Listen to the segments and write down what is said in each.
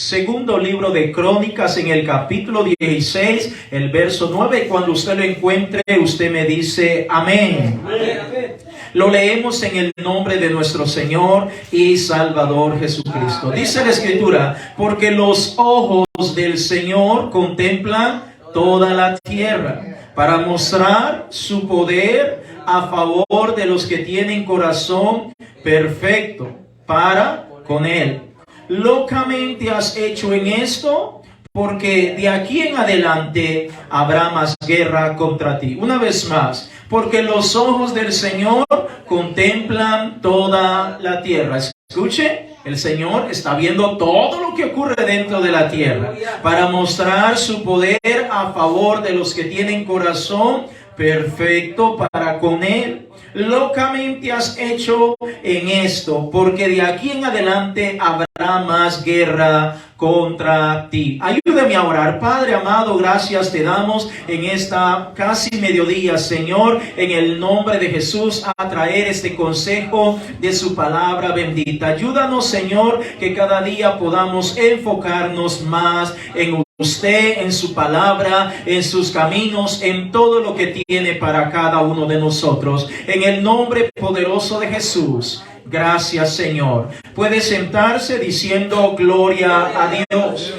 segundo libro de Crónicas, en el capítulo 16, el verso 9. Cuando usted lo encuentre, usted me dice amén. Amén. Lo leemos en el nombre de nuestro Señor y Salvador Jesucristo. Dice la Escritura: porque los ojos del Señor contemplan toda la tierra, para mostrar su poder a favor de los que tienen corazón perfecto para con Él. Locamente has hecho en esto, porque de aquí en adelante habrá más guerra contra ti. Una vez más, porque los ojos del Señor contemplan toda la tierra. Escuche, el Señor está viendo todo lo que ocurre dentro de la tierra para mostrar su poder a favor de los que tienen corazón perfecto para con Él. Locamente has hecho en esto, porque de aquí en adelante habrá más guerra contra ti. Ayúdame a orar. Padre amado, gracias te damos en esta casi mediodía, Señor, en el nombre de Jesús, a traer este consejo de su palabra bendita. Ayúdanos, Señor, que cada día podamos enfocarnos más en usted, en su palabra, en sus caminos, en todo lo que tiene para cada uno de nosotros. En el nombre poderoso de Jesús. Gracias, Señor. Puede sentarse diciendo gloria a Dios.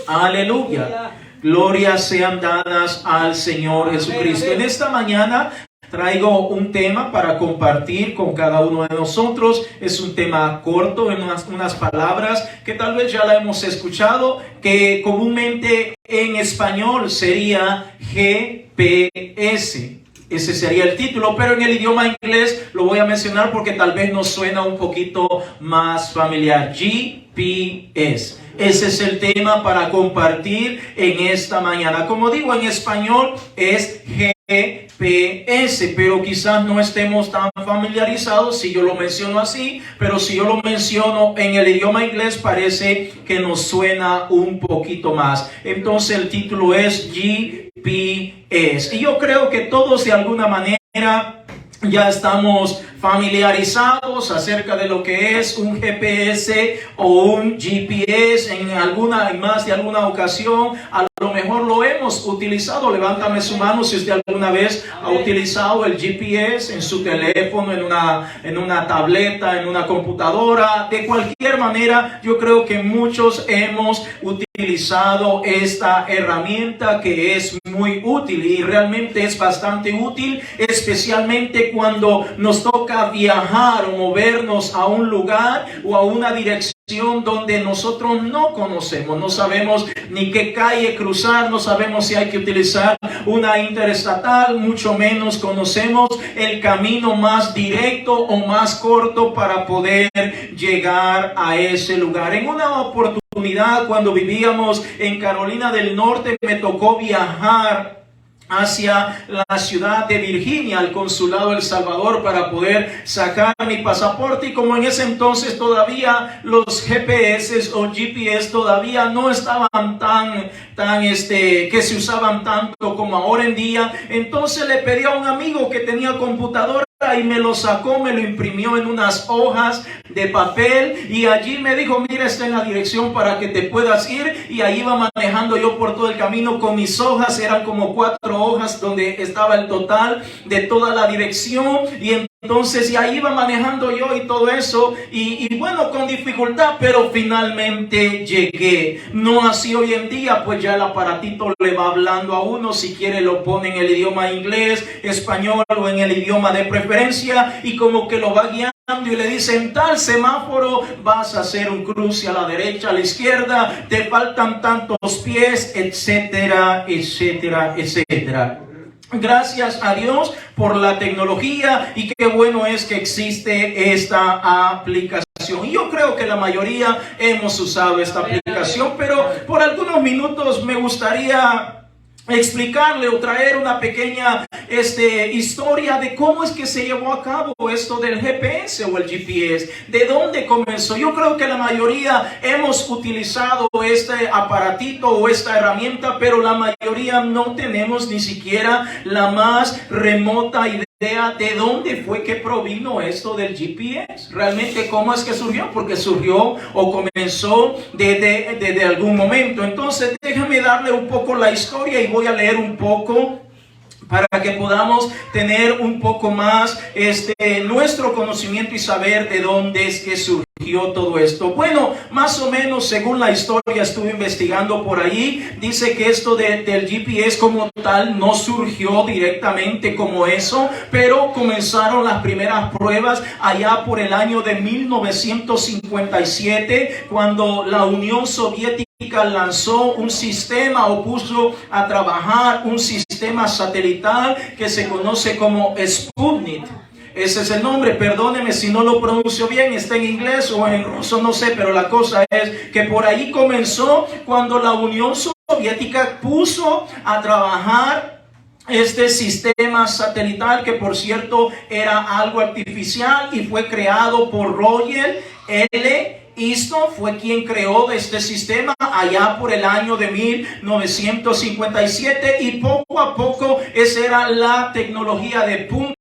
Aleluya. Glorias sean dadas al Señor Jesucristo. En esta mañana traigo un tema para compartir con cada uno de nosotros. Es un tema corto, en unas palabras que tal vez ya la hemos escuchado, que comúnmente en español sería GPS. Ese sería el título, pero en el idioma inglés lo voy a mencionar porque tal vez nos suena un poquito más familiar. GPS. Ese es el tema para compartir en esta mañana. Como digo, en español es GPS, pero quizás no estemos tan familiarizados si yo lo menciono así, pero si yo lo menciono en el idioma inglés parece que nos suena un poquito más. Entonces el título es GPS. Y yo creo que todos de alguna manera ya estamos familiarizados acerca de lo que es un GPS o un GPS. En más de alguna ocasión a lo mejor lo hemos utilizado. Levántame su mano si usted alguna vez ha utilizado el GPS en su teléfono, en una tableta, en una computadora. De cualquier manera, yo creo que muchos hemos utilizado esta herramienta, que es muy útil y realmente es bastante útil, especialmente cuando nos toca viajar o movernos a un lugar o a una dirección donde nosotros no conocemos, no sabemos ni qué calle cruzar, no sabemos si hay que utilizar una interestatal, mucho menos conocemos el camino más directo o más corto para poder llegar a ese lugar. En una oportunidad, cuando vivíamos en Carolina del Norte, me tocó viajar hacia la ciudad de Virginia, al consulado de El Salvador, para poder sacar mi pasaporte. Y como en ese entonces todavía los GPS o GPS todavía no estaban tan que se usaban tanto como ahora en día, entonces le pedí a un amigo que tenía computadora y me lo sacó, me lo imprimió en unas hojas de papel y allí me dijo: mira, está en la dirección para que te puedas ir. Y ahí iba manejando yo por todo el camino con mis hojas, eran como 4 hojas donde estaba el total de toda la dirección, y entonces y ahí iba manejando yo y todo eso, y bueno, con dificultad, pero finalmente llegué. No así hoy en día, pues ya el aparatito le va hablando a uno, si quiere lo pone en el idioma inglés, español o en el idioma de preferencia, y como que lo va guiando y le dice: en tal semáforo vas a hacer un cruce a la derecha, a la izquierda, te faltan tantos pies, etcétera, etcétera, etcétera. Gracias a Dios por la tecnología, y qué bueno es que existe esta aplicación. Y yo creo que la mayoría hemos usado esta aplicación, pero por algunos minutos me gustaría explicarle o traer una pequeña historia de cómo es que se llevó a cabo esto del GPS o el GPS, de dónde comenzó. Yo creo que la mayoría hemos utilizado este aparatito o esta herramienta, pero la mayoría no tenemos ni siquiera la más remota idea de dónde fue que provino esto del GPS. Realmente, ¿cómo es que surgió? Porque surgió o comenzó desde algún momento. Entonces, déjame darle un poco la historia y voy a leer un poco para que podamos tener un poco más nuestro conocimiento y saber de dónde es que surgió todo esto. Bueno, más o menos según la historia, estuve investigando por ahí, dice que esto del GPS como tal no surgió directamente como eso, pero comenzaron las primeras pruebas allá por el año de 1957, cuando la Unión Soviética lanzó un sistema o puso a trabajar un sistema satelital que se conoce como Sputnik. Ese es el nombre, perdóneme si no lo pronuncio bien, está en inglés o en ruso, no sé, pero la cosa es que por ahí comenzó cuando la Unión Soviética puso a trabajar este sistema satelital, que por cierto era algo artificial y fue creado por Roger L. Easton, fue quien creó este sistema allá por el año de 1957, y poco a poco esa era la tecnología de punta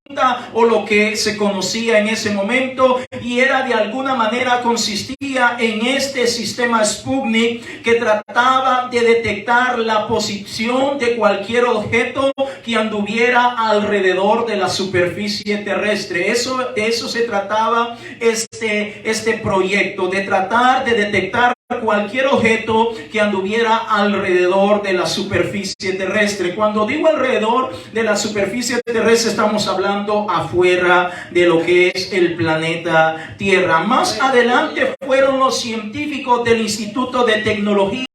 o lo que se conocía en ese momento, y era de alguna manera consistía en este sistema Sputnik que trataba de detectar la posición de cualquier objeto que anduviera alrededor de la superficie terrestre. De eso se trataba este proyecto, de tratar de detectar cualquier objeto que anduviera alrededor de la superficie terrestre. Cuando digo alrededor de la superficie terrestre, estamos hablando afuera de lo que es el planeta Tierra. Más adelante fueron los científicos del Instituto de Tecnología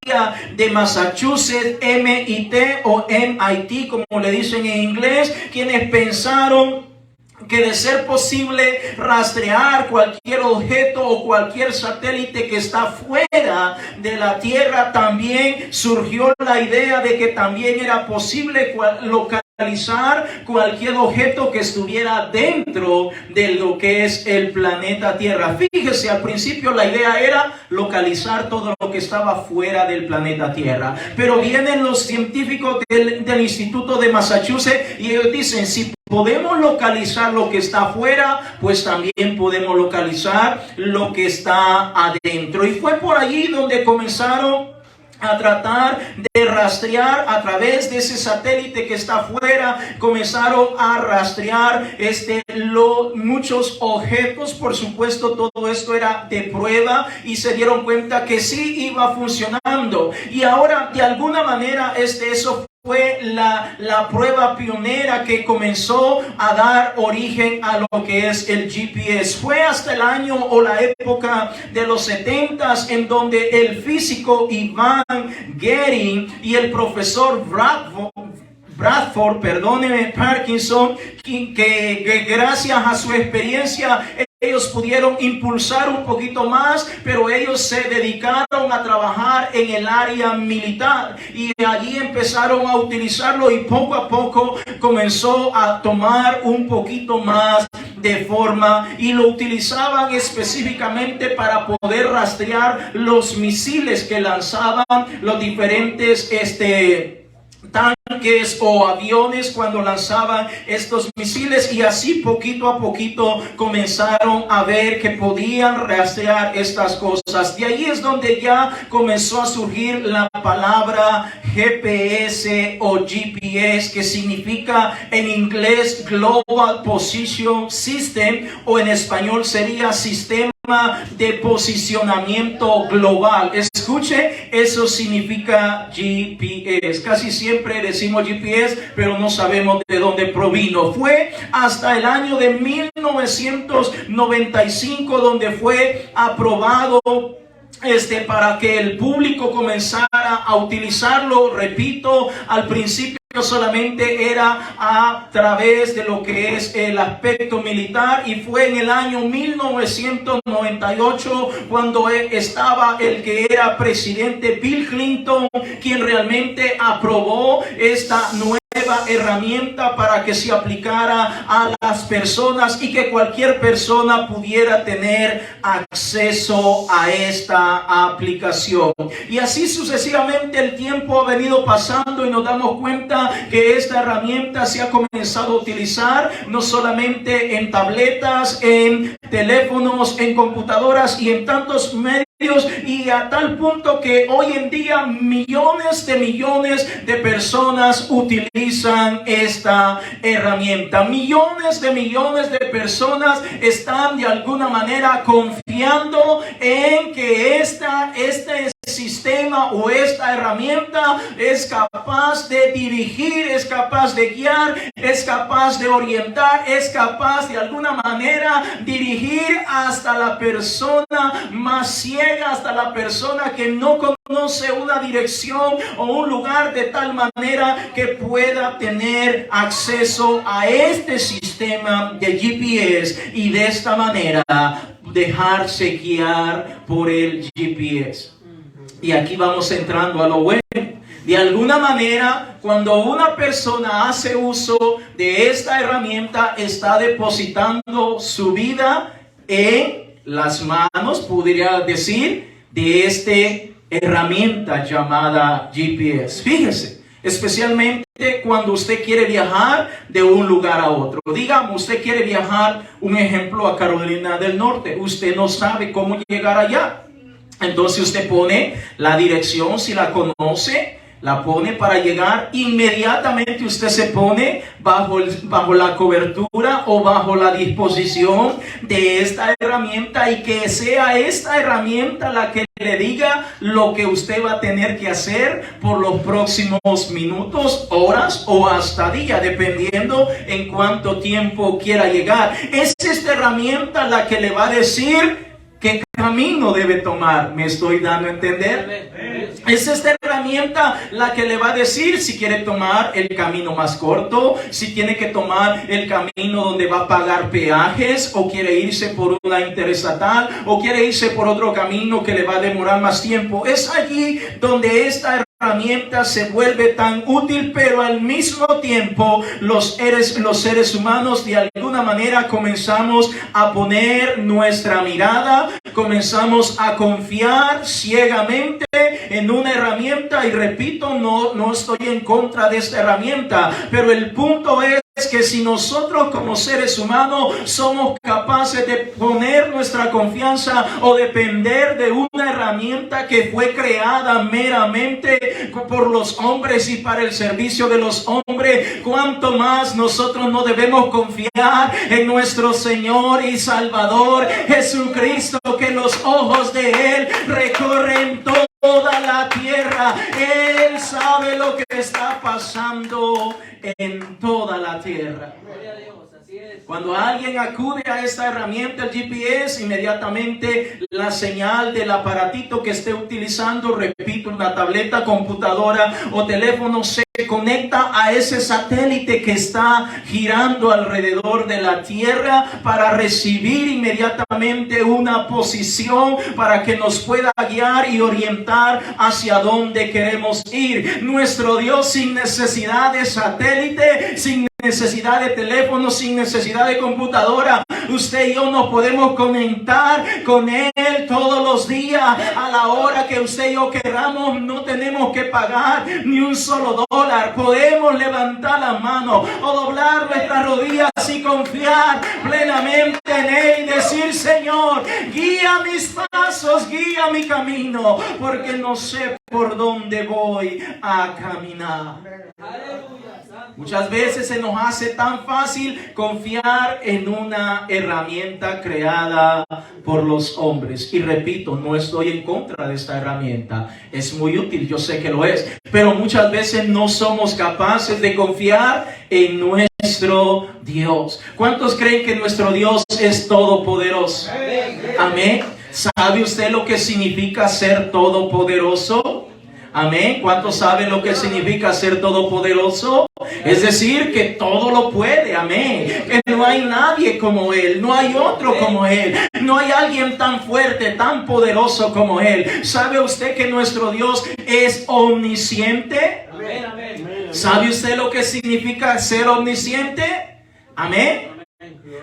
de Massachusetts, MIT o MIT, como le dicen en inglés, quienes pensaron que de ser posible rastrear cualquier objeto o cualquier satélite que está fuera de la Tierra, también surgió la idea de que también era posible localizar cualquier objeto que estuviera dentro de lo que es el planeta Tierra. Fíjese, al principio la idea era localizar todo lo que estaba fuera del planeta Tierra, pero vienen los científicos del Instituto de Massachusetts y ellos dicen, si podemos localizar lo que está afuera, pues también podemos localizar lo que está adentro. Y fue por allí donde comenzaron a tratar de rastrear a través de ese satélite que está afuera. Comenzaron a rastrear muchos objetos. Por supuesto, todo esto era de prueba y se dieron cuenta que sí iba funcionando. Y ahora, de alguna manera, eso fue la prueba pionera que comenzó a dar origen a lo que es el GPS. Fue hasta el año o la época de los 70s en donde el físico Ivan Guerin y el profesor Bradford, Parkinson, que gracias a su experiencia ellos pudieron impulsar un poquito más, pero ellos se dedicaron a trabajar en el área militar y allí empezaron a utilizarlo, y poco a poco comenzó a tomar un poquito más de forma, y lo utilizaban específicamente para poder rastrear los misiles que lanzaban los diferentes tanques o aviones cuando lanzaban estos misiles, y así poquito a poquito comenzaron a ver que podían rastrear estas cosas. De ahí es donde ya comenzó a surgir la palabra GPS o GPS, que significa en inglés Global Position System, o en español sería sistema de posicionamiento global. Escuche, eso significa GPS. Casi siempre decimos GPS, pero no sabemos de dónde provino. Fue hasta el año de 1995 donde fue aprobado para que el público comenzara a utilizarlo. Repito, al principio solamente era a través de lo que es el aspecto militar, y fue en el año 1998 cuando estaba el que era presidente Bill Clinton quien realmente aprobó esta nueva herramienta para que se aplicara a las personas y que cualquier persona pudiera tener acceso a esta aplicación. Y así sucesivamente el tiempo ha venido pasando y nos damos cuenta que esta herramienta se ha comenzado a utilizar no solamente en tabletas, en teléfonos, en computadoras y en tantos medios, y a tal punto que hoy en día millones de personas utilizan esta herramienta. Millones de personas están de alguna manera confiando en que este sistema o esta herramienta es capaz de dirigir, es capaz de guiar, es capaz de orientar, es capaz de alguna manera dirigir hasta la persona más ciega, hasta la persona que no conoce una dirección o un lugar, de tal manera que pueda tener acceso a este sistema de GPS y de esta manera dejarse guiar por el GPS. Y aquí vamos entrando a lo bueno. De alguna manera, cuando una persona hace uso de esta herramienta, está depositando su vida en las manos, podría decir, de esta herramienta llamada GPS. Fíjese, especialmente cuando usted quiere viajar de un lugar a otro. Digamos, usted quiere viajar, un ejemplo, a Carolina del Norte. Usted no sabe cómo llegar allá. Entonces usted pone la dirección, si la conoce, la pone para llegar. Inmediatamente usted se pone bajo la cobertura o bajo la disposición de esta herramienta, y que sea esta herramienta la que le diga lo que usted va a tener que hacer por los próximos minutos, horas o hasta días, dependiendo en cuánto tiempo quiera llegar. Es esta herramienta la que le va a decir qué camino debe tomar. ¿Me estoy dando a entender? Es esta herramienta la que le va a decir si quiere tomar el camino más corto, si tiene que tomar el camino donde va a pagar peajes, o quiere irse por una interestatal, o quiere irse por otro camino que le va a demorar más tiempo. Es allí donde esta herramienta se vuelve tan útil, pero al mismo tiempo los seres humanos de alguna manera comenzamos a poner nuestra mirada, comenzamos a confiar ciegamente en una herramienta. Y repito, no estoy en contra de esta herramienta, pero el punto es que si nosotros como seres humanos somos capaces de poner nuestra confianza o depender de una herramienta que fue creada meramente por los hombres y para el servicio de los hombres, cuánto más nosotros no debemos confiar en nuestro Señor y Salvador Jesucristo, que los ojos de Él recorren toda la tierra. Él sabe lo que está pasando en toda la tierra. Cuando alguien acude a esta herramienta, el GPS, inmediatamente la señal del aparatito que esté utilizando, repito, una tableta, computadora o teléfono, se conecta a ese satélite que está girando alrededor de la tierra para recibir inmediatamente una posición para que nos pueda guiar y orientar hacia dónde queremos ir. Nuestro Dios, sin necesidad de satélite, sin necesidad de teléfono, sin necesidad de computadora, usted y yo nos podemos conectar con Él todos los días a la hora que usted y yo queramos. No tenemos que pagar ni un solo dólar. Podemos levantar la mano o doblar nuestras rodillas y confiar plenamente en Él y decir: Señor, guía mis pasos, guía mi camino, porque no sé por dónde voy a caminar. Muchas veces se nos hace tan fácil confiar en una herramienta creada por los hombres. Y repito, no estoy en contra de esta herramienta. Es muy útil, yo sé que lo es. Pero muchas veces no somos capaces de confiar en nuestro Dios. ¿Cuántos creen que nuestro Dios es todopoderoso? Amén. ¿Sabe usted lo que significa ser todopoderoso? Amén. ¿Cuántos saben lo que significa ser todopoderoso? Es decir, que todo lo puede. Amén. Que no hay nadie como Él, no hay otro como Él, no hay alguien tan fuerte, tan poderoso como Él. ¿Sabe usted que nuestro Dios es omnisciente? Amén, amén. ¿Sabe usted lo que significa ser omnisciente? Amén.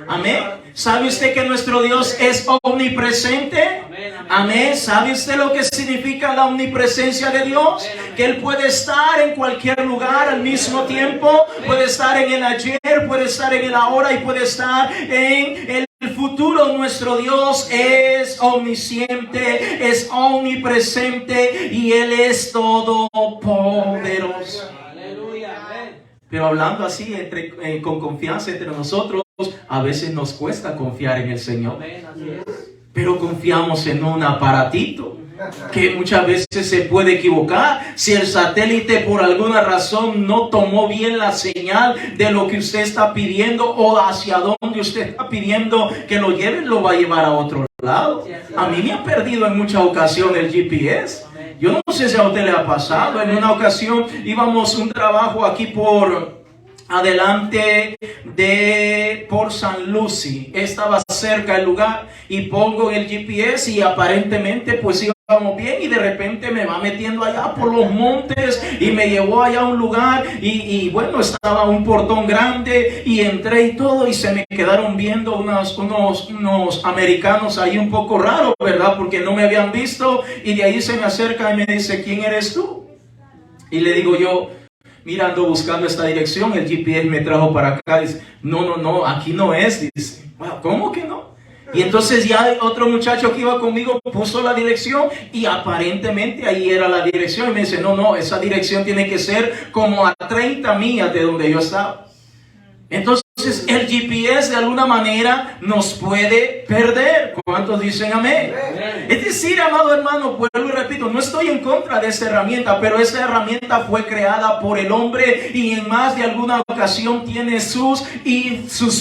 Amén. ¿Sabe usted que nuestro Dios es omnipresente? Amén. ¿Sabe usted lo que significa la omnipresencia de Dios? Que Él puede estar en cualquier lugar al mismo tiempo. Puede estar en el ayer, puede estar en el ahora y puede estar en el futuro. Nuestro Dios es omnisciente, es omnipresente y Él es todopoderoso. Pero hablando así con confianza entre nosotros, a veces nos cuesta confiar en el Señor. Pero confiamos en un aparatito que muchas veces se puede equivocar. Si el satélite por alguna razón no tomó bien la señal de lo que usted está pidiendo o hacia dónde usted está pidiendo que lo lleven, lo va a llevar a otro lado. A mí me ha perdido en muchas ocasiones el GPS. Yo no sé si a usted le ha pasado. En una ocasión íbamos un trabajo aquí por por San Lucy. Estaba cerca el lugar y pongo el GPS y aparentemente pues íbamos bien y de repente me va metiendo allá por los montes y me llevó allá a un lugar y bueno, estaba un portón grande y entré y todo y se me quedaron viendo unos americanos ahí un poco raros, ¿verdad? Porque no me habían visto y de ahí se me acerca y me dice, ¿quién eres tú? Y le digo yo, mira, ando buscando esta dirección, el GPS me trajo para acá. Dice, no, aquí no es. Dice, bueno, ¿cómo que no? Y entonces ya otro muchacho que iba conmigo puso la dirección y aparentemente ahí era la dirección. Y me dice, no, esa dirección tiene que ser como a 30 millas de donde yo estaba. Entonces el GPS de alguna manera nos puede perder. ¿Cuántos dicen amén? Es decir, amado hermano, vuelvo y repito, no estoy en contra de esta herramienta, pero esta herramienta fue creada por el hombre y en más de alguna ocasión tiene sus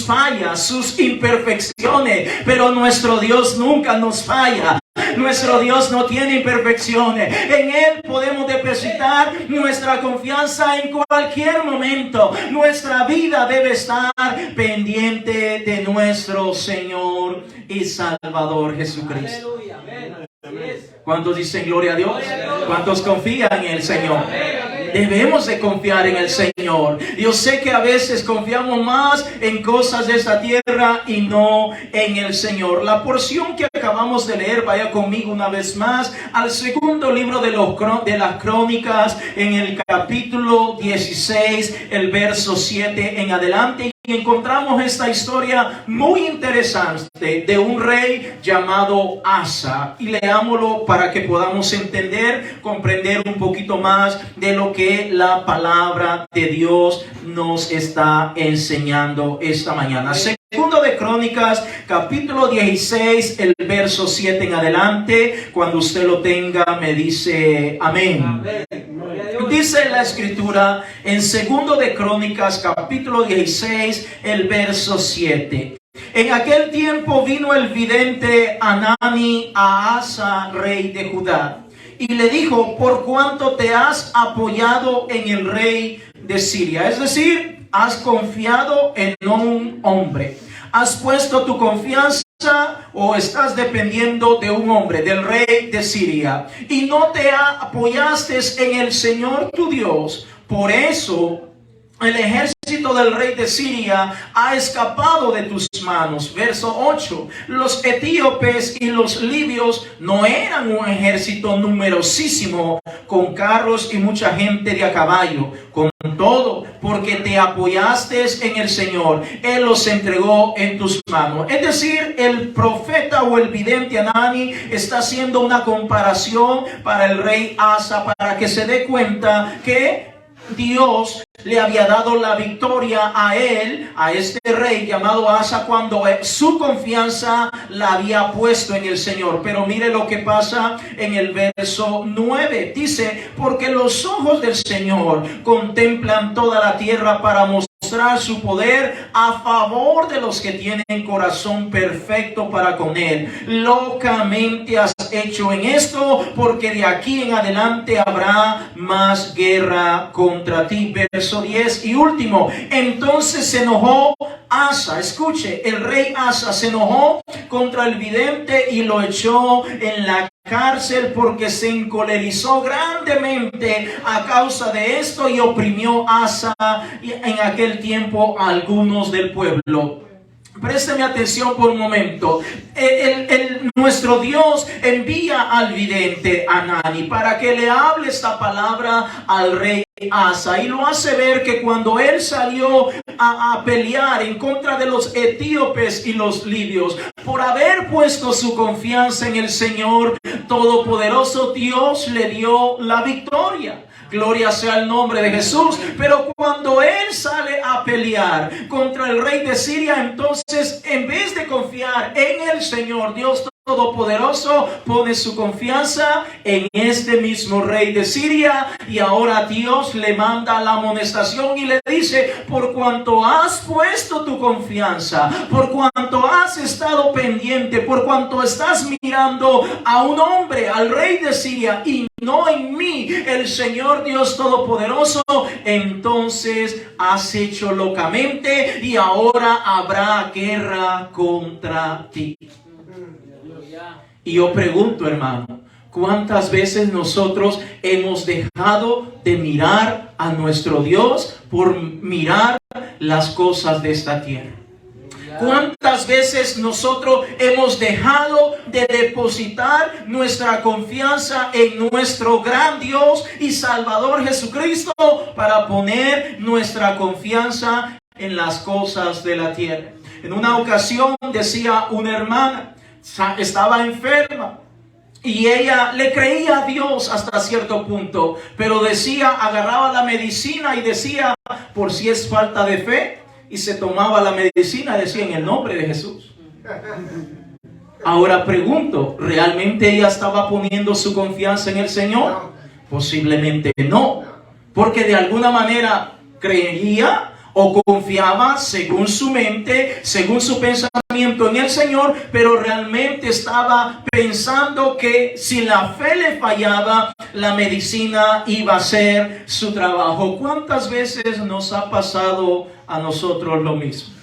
fallas, sus imperfecciones, pero nuestro Dios nunca nos falla. Nuestro Dios no tiene imperfecciones. En Él podemos depositar nuestra confianza en cualquier momento. Nuestra vida debe estar pendiente de nuestro Señor y Salvador Jesucristo. ¿Cuántos dicen gloria a Dios? ¿Cuántos confían en el Señor? Debemos de confiar en el Señor. Yo sé que a veces confiamos más en cosas de esta tierra y no en el Señor. La porción que acabamos de leer, vaya conmigo una vez más al segundo libro de las Crónicas, en el capítulo 16, el verso 7 en adelante. Y encontramos esta historia muy interesante de un rey llamado Asa. Y leámoslo para que podamos entender, comprender un poquito más de lo que la palabra de Dios nos está enseñando esta mañana. Segundo de Crónicas, capítulo 16, el verso 7 en adelante. Cuando usted lo tenga, me dice amén. Amén. Dice la escritura en segundo de Crónicas, capítulo 16, el verso 7. En aquel tiempo vino el vidente Hanani a Asa, rey de Judá, y le dijo, por cuanto te has apoyado en el rey de Siria, es decir, has confiado en un hombre, has puesto tu confianza o estás dependiendo de un hombre, del rey de Siria, y no te apoyaste en el Señor tu Dios. Por eso el ejército del rey de Siria ha escapado de tus manos. Verso 8. Los etíopes y los libios no eran un ejército numerosísimo, con carros y mucha gente de a caballo. Con todo, porque te apoyaste en el Señor, Él los entregó en tus manos. Es decir, el profeta o el vidente Hanani está haciendo una comparación para el rey Asa, para que se dé cuenta que Dios le había dado la victoria a él, a este rey llamado Asa, cuando su confianza la había puesto en el Señor. Pero mire lo que pasa en el verso 9. Dice, porque los ojos del Señor contemplan toda la tierra para mostrar su poder a favor de los que tienen corazón perfecto para con Él. Locamente has hecho en esto, porque de aquí en adelante habrá más guerra contra ti. Verso 10 y último. Entonces se enojó Asa, escuche, el rey Asa se enojó contra el vidente y lo echó en la cárcel porque se encolerizó grandemente a causa de esto y oprimió Asa en aquel tiempo a algunos del pueblo. Présteme atención por un momento. Nuestro Dios envía al vidente Hanani para que le hable esta palabra al rey Asa, y lo hace ver que cuando él salió a pelear en contra de los etíopes y los libios, por haber puesto su confianza en el Señor Todopoderoso, Dios le dio la victoria. Gloria sea el nombre de Jesús. Pero cuando él sale a pelear contra el rey de Siria, entonces en vez de confiar en el Señor Dios Todopoderoso, pone su confianza en este mismo rey de Siria. Y ahora Dios le manda la amonestación y le dice: por cuanto has puesto tu confianza, por cuanto has estado pendiente, por cuanto estás mirando a un hombre, al rey de Siria, y no en mí, el Señor Dios Todopoderoso, entonces has hecho locamente y ahora habrá guerra contra ti. Y yo pregunto, hermano, ¿cuántas veces nosotros hemos dejado de mirar a nuestro Dios por mirar las cosas de esta tierra? ¿Cuántas veces nosotros hemos dejado de depositar nuestra confianza en nuestro gran Dios y Salvador Jesucristo para poner nuestra confianza en las cosas de la tierra? En una ocasión decía una hermana, estaba enferma y ella le creía a Dios hasta cierto punto, pero decía, agarraba la medicina y decía, por si es falta de fe, y se tomaba la medicina, decía, en el nombre de Jesús. Ahora pregunto, ¿realmente ella estaba poniendo su confianza en el Señor? Posiblemente no, porque de alguna manera creía o confiaba según su mente, según su pensamiento en el Señor, pero realmente estaba pensando que si la fe le fallaba, la medicina iba a hacer su trabajo. ¿Cuántas veces nos ha pasado a nosotros lo mismo?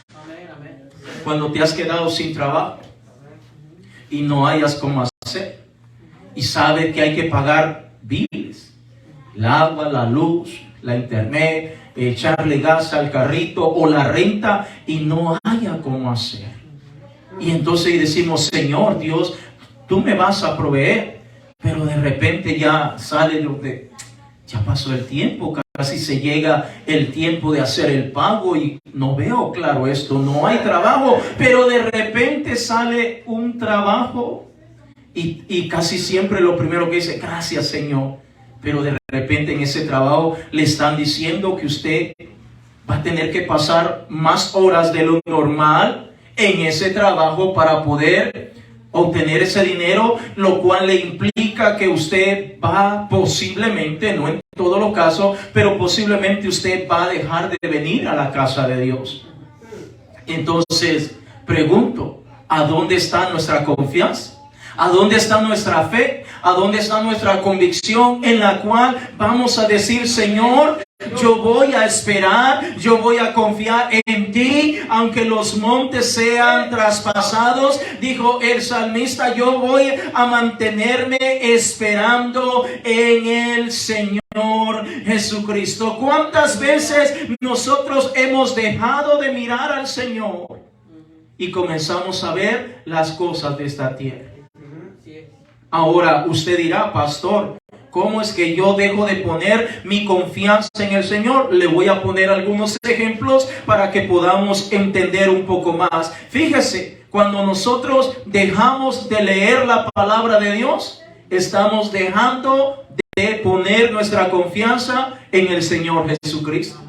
Cuando te has quedado sin trabajo y no hayas cómo hacer, y sabes que hay que pagar biles, el agua, la luz, la internet, echarle gas al carrito o la renta, y no haya cómo hacer. Y entonces decimos, Señor Dios, tú me vas a proveer, pero de repente ya sale lo de, ya pasó el tiempo, casi se llega el tiempo de hacer el pago y no veo claro esto, no hay trabajo, pero de repente sale un trabajo y casi siempre lo primero que dice, gracias Señor. Pero de repente en ese trabajo le están diciendo que usted va a tener que pasar más horas de lo normal en ese trabajo para poder obtener ese dinero, lo cual le implica que usted va posiblemente, no en todos los casos, pero posiblemente usted va a dejar de venir a la casa de Dios. Entonces, pregunto, ¿a dónde está nuestra confianza? ¿A dónde está nuestra fe? ¿A dónde está nuestra convicción en la cual vamos a decir, Señor, yo voy a esperar, yo voy a confiar en ti, aunque los montes sean traspasados? Dijo el salmista, yo voy a mantenerme esperando en el Señor Jesucristo. ¿Cuántas veces nosotros hemos dejado de mirar al Señor y comenzamos a ver las cosas de esta tierra? Ahora usted dirá, pastor, ¿cómo es que yo dejo de poner mi confianza en el Señor? Le voy a poner algunos ejemplos para que podamos entender un poco más. Fíjese, cuando nosotros dejamos de leer la palabra de Dios, estamos dejando de poner nuestra confianza en el Señor Jesucristo.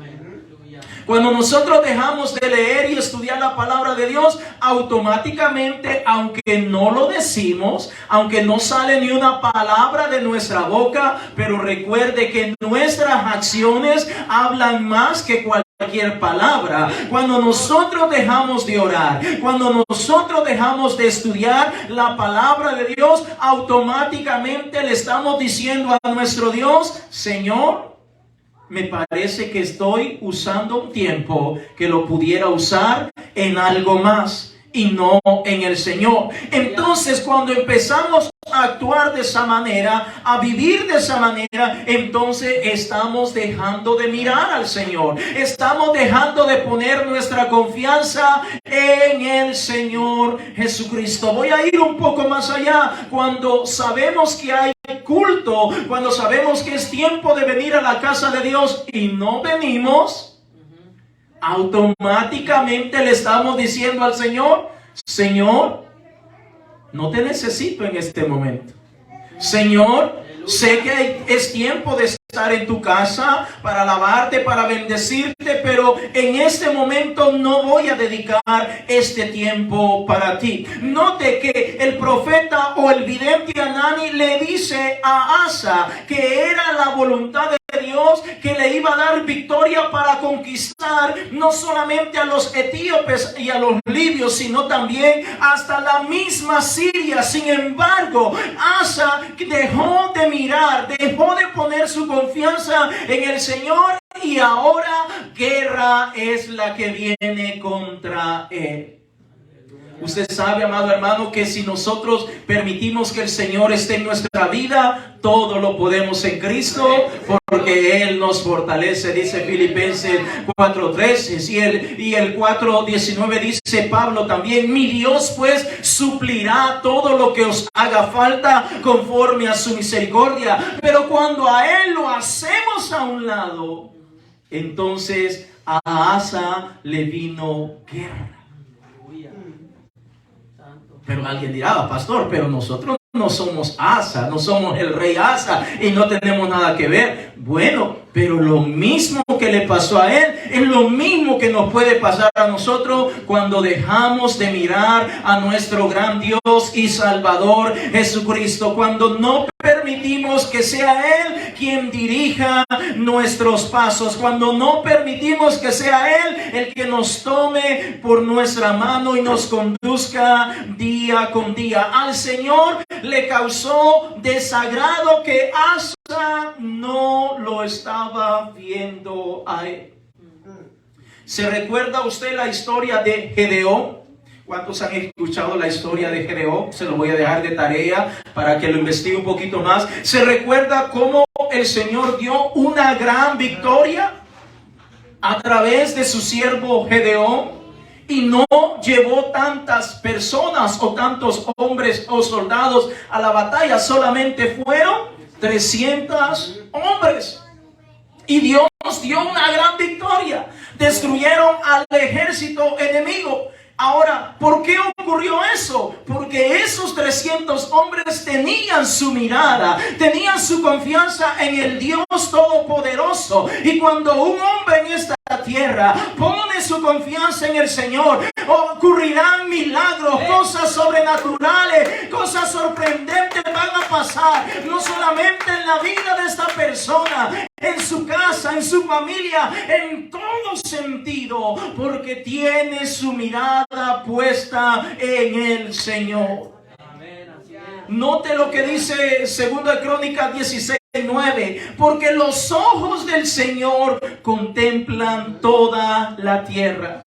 Cuando nosotros dejamos de leer y estudiar la palabra de Dios, automáticamente, aunque no lo decimos, aunque no sale ni una palabra de nuestra boca, pero recuerde que nuestras acciones hablan más que cualquier palabra. Cuando nosotros dejamos de orar, cuando nosotros dejamos de estudiar la palabra de Dios, automáticamente le estamos diciendo a nuestro Dios, Señor, me parece que estoy usando un tiempo que lo pudiera usar en algo más. y no en el Señor. Entonces, cuando empezamos a actuar de esa manera, a vivir de esa manera, entonces estamos dejando de mirar al Señor. Estamos dejando de poner nuestra confianza en el Señor Jesucristo. Voy a ir un poco más allá. Cuando sabemos que hay culto, cuando sabemos que es tiempo de venir a la casa de Dios y no venimos, automáticamente le estamos diciendo al Señor: Señor, no te necesito en este momento. Señor, sé que es tiempo de estar en tu casa para alabarte, para bendecirte, pero en este momento no voy a dedicar este tiempo para ti. Note que el profeta o el vidente Hanani le dice a Asa que era la voluntad de Dios que le iba a dar victoria para conquistar no solamente a los etíopes y a los libios, sino también hasta la misma Siria. Sin embargo, Asa dejó de mirar, dejó de poner su confianza en el Señor, y ahora guerra es la que viene contra él. Usted sabe, amado hermano, que si nosotros permitimos que el Señor esté en nuestra vida, todo lo podemos en Cristo, porque Él nos fortalece. Dice Filipenses 4:13 y el 4:19 dice Pablo también: mi Dios pues suplirá todo lo que os haga falta conforme a su misericordia. Pero cuando a Él lo hacemos a un lado, entonces a Asa le vino guerra. Pero alguien dirá: pastor, pero nosotros no somos Asa, no somos el rey Asa y no tenemos nada que ver. Bueno, pero lo mismo que le pasó a él es lo mismo que nos puede pasar a nosotros cuando dejamos de mirar a nuestro gran Dios y Salvador Jesucristo. Cuando no permitimos que sea Él quien dirija nuestros pasos. Cuando no permitimos que sea Él el que nos tome por nuestra mano y nos conduzca día con día. Al Señor le causó desagrado que Asa no lo estaba viendo a él. ¿Se recuerda usted la historia de Gedeón? ¿Cuántos han escuchado la historia de Gedeón? Se lo voy a dejar de tarea para que lo investigue un poquito más. ¿Se recuerda cómo el Señor dio una gran victoria a través de su siervo Gedeón? Y no llevó tantas personas o tantos hombres o soldados a la batalla. Solamente fueron 300 hombres. Y Dios dio una gran victoria. Destruyeron al ejército enemigo. Ahora, ¿por qué ocurrió eso? Porque esos 300 hombres tenían su mirada, tenían su confianza en el Dios Todopoderoso. Y cuando un hombre en esta tierra pone su confianza en el Señor, ocurrirán milagros, cosas sobrenaturales, cosas sorprendentes van a pasar, no solamente en la vida de esta persona, en su casa, en su familia, en todo sentido, porque tiene su mirada puesta en el Señor. Note lo que dice 2 Crónicas 16:9, porque los ojos del Señor contemplan toda la tierra.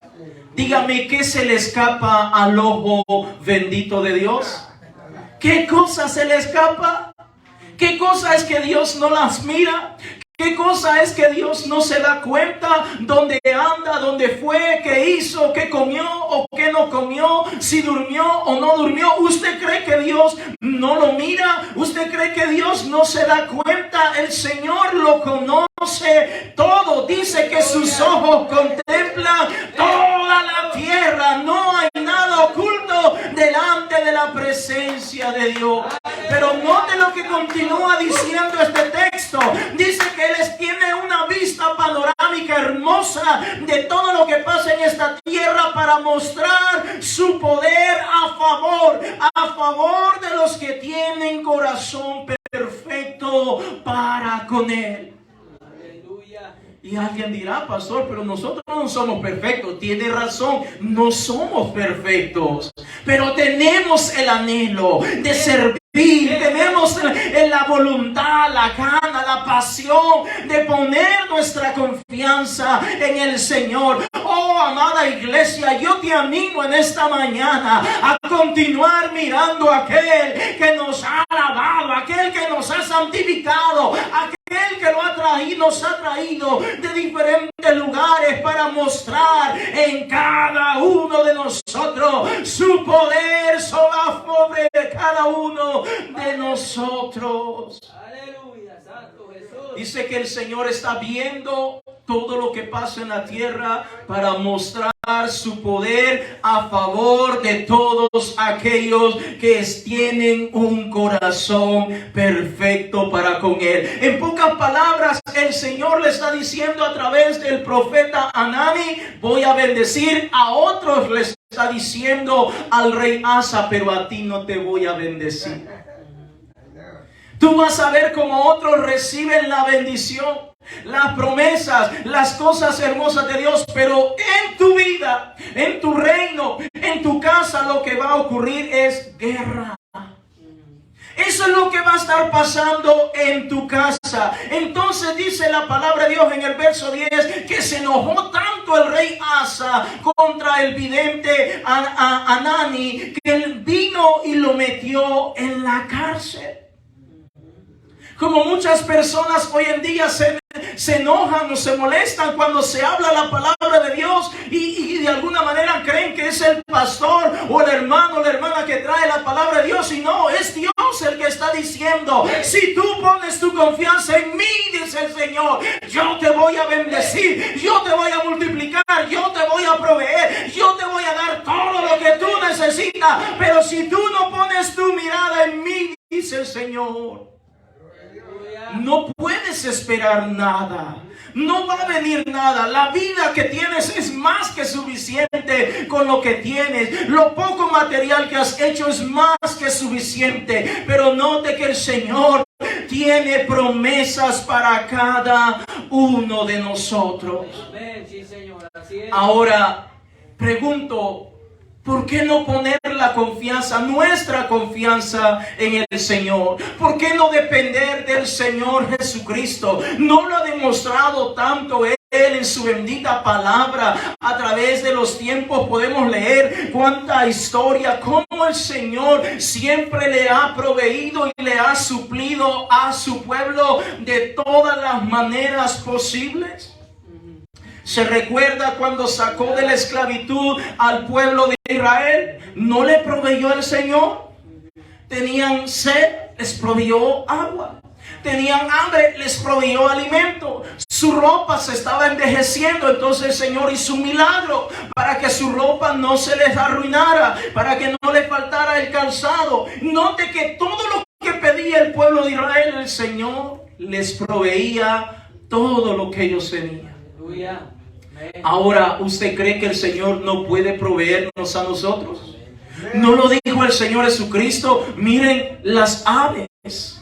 Dígame, ¿qué se le escapa al ojo bendito de Dios? ¿Qué cosa se le escapa? ¿Qué cosa es que Dios no las mira? ¿Qué cosa es que Dios no se da cuenta? ¿Dónde anda? ¿Dónde fue? ¿Qué hizo? ¿Qué comió o qué no comió? ¿Si durmió o no durmió? ¿Usted cree que Dios no lo mira? ¿Usted cree que Dios no se da cuenta? El Señor lo conoce todo. Dice que sus ojos contemplan toda la tierra. No hay nada oculto delante de la presencia de Dios. Pero note lo que continúa diciendo este texto. Dice que Él tiene una vista panorámica hermosa de todo lo que pasa en esta tierra para mostrar su poder a favor de los que tienen corazón perfecto para con Él. Y alguien dirá: pastor, pero nosotros no somos perfectos. Tiene razón, no somos perfectos, pero tenemos el anhelo de servir. Tenemos la voluntad, la gana, la pasión de poner nuestra confianza en el Señor. Oh, amada iglesia, yo te animo en esta mañana a continuar mirando a aquel que nos ha alabado, aquel que nos ha santificado, aquel que nos ha traído de diferentes lugares para mostrar en cada uno de nosotros su poder sobre cada uno de nosotros. Aleluya, Santo Jesús. Dice que el Señor está viendo todo lo que pasa en la tierra para mostrar su poder a favor de todos aquellos que tienen un corazón perfecto para con Él. En pocas palabras, el Señor le está diciendo a través del profeta Hanani: voy a bendecir a otros. Le está diciendo al rey Asa: pero a ti no te voy a bendecir. Tú vas a ver cómo otros reciben la bendición, las promesas, las cosas hermosas de Dios, pero en tu vida, en tu reino, en tu casa, lo que va a ocurrir es guerra. Eso es lo que va a estar pasando en tu casa. Entonces dice la palabra de Dios en el verso 10 que se enojó tanto el rey Asa contra el vidente Hanani que él vino y lo metió en la cárcel. Como muchas personas hoy en día se enojan o se molestan cuando se habla la palabra de Dios y de alguna manera creen que es el pastor o el hermano o la hermana que trae la palabra de Dios, y no, es Dios el que está diciendo: si tú pones tu confianza en mí, dice el Señor, yo te voy a bendecir, yo te voy a multiplicar, yo te voy a proveer, yo te voy a dar todo lo que tú necesitas, pero si tú no pones tu mirada en mí, dice el Señor, no puedes esperar nada. No va a venir nada. La vida que tienes es más que suficiente con lo que tienes. Lo poco material que has hecho es más que suficiente. Pero note que el Señor tiene promesas para cada uno de nosotros. Amén, sí, Señor, así es. Ahora, pregunto: ¿por qué no poner la confianza, nuestra confianza en el Señor? ¿Por qué no depender del Señor Jesucristo? ¿No lo ha demostrado tanto Él en su bendita palabra? A través de los tiempos podemos leer cuánta historia, cómo el Señor siempre le ha proveído y le ha suplido a su pueblo de todas las maneras posibles. Se recuerda cuando sacó de la esclavitud al pueblo de Israel. ¿No le proveyó el Señor? Tenían sed, les proveyó agua. Tenían hambre, les proveyó alimento. Su ropa se estaba envejeciendo, entonces el Señor hizo un milagro para que su ropa no se les arruinara, para que no les faltara el calzado. Note que todo lo que pedía el pueblo de Israel, el Señor les proveía todo lo que ellos tenían. Aleluya. Ahora, ¿usted cree que el Señor no puede proveernos a nosotros? ¿No lo dijo el Señor Jesucristo? Miren las aves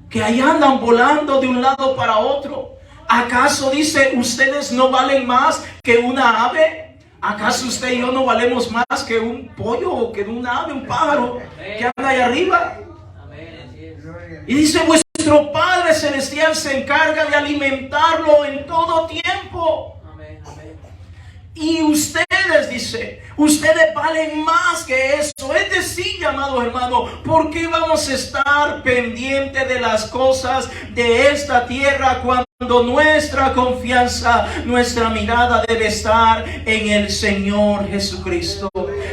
que ahí andan volando de un lado para otro. ¿Acaso dice ustedes no valen más que una ave? ¿Acaso usted y yo no valemos más que un pollo o que un ave, un pájaro que anda ahí arriba? Y dice: vuestro Padre Celestial se encarga de alimentarlo en todo tiempo. Y ustedes, dice, ustedes valen más que eso. Es decir, amado hermano, ¿por qué vamos a estar pendientes de las cosas de esta tierra cuando nuestra confianza, nuestra mirada debe estar en el Señor Jesucristo?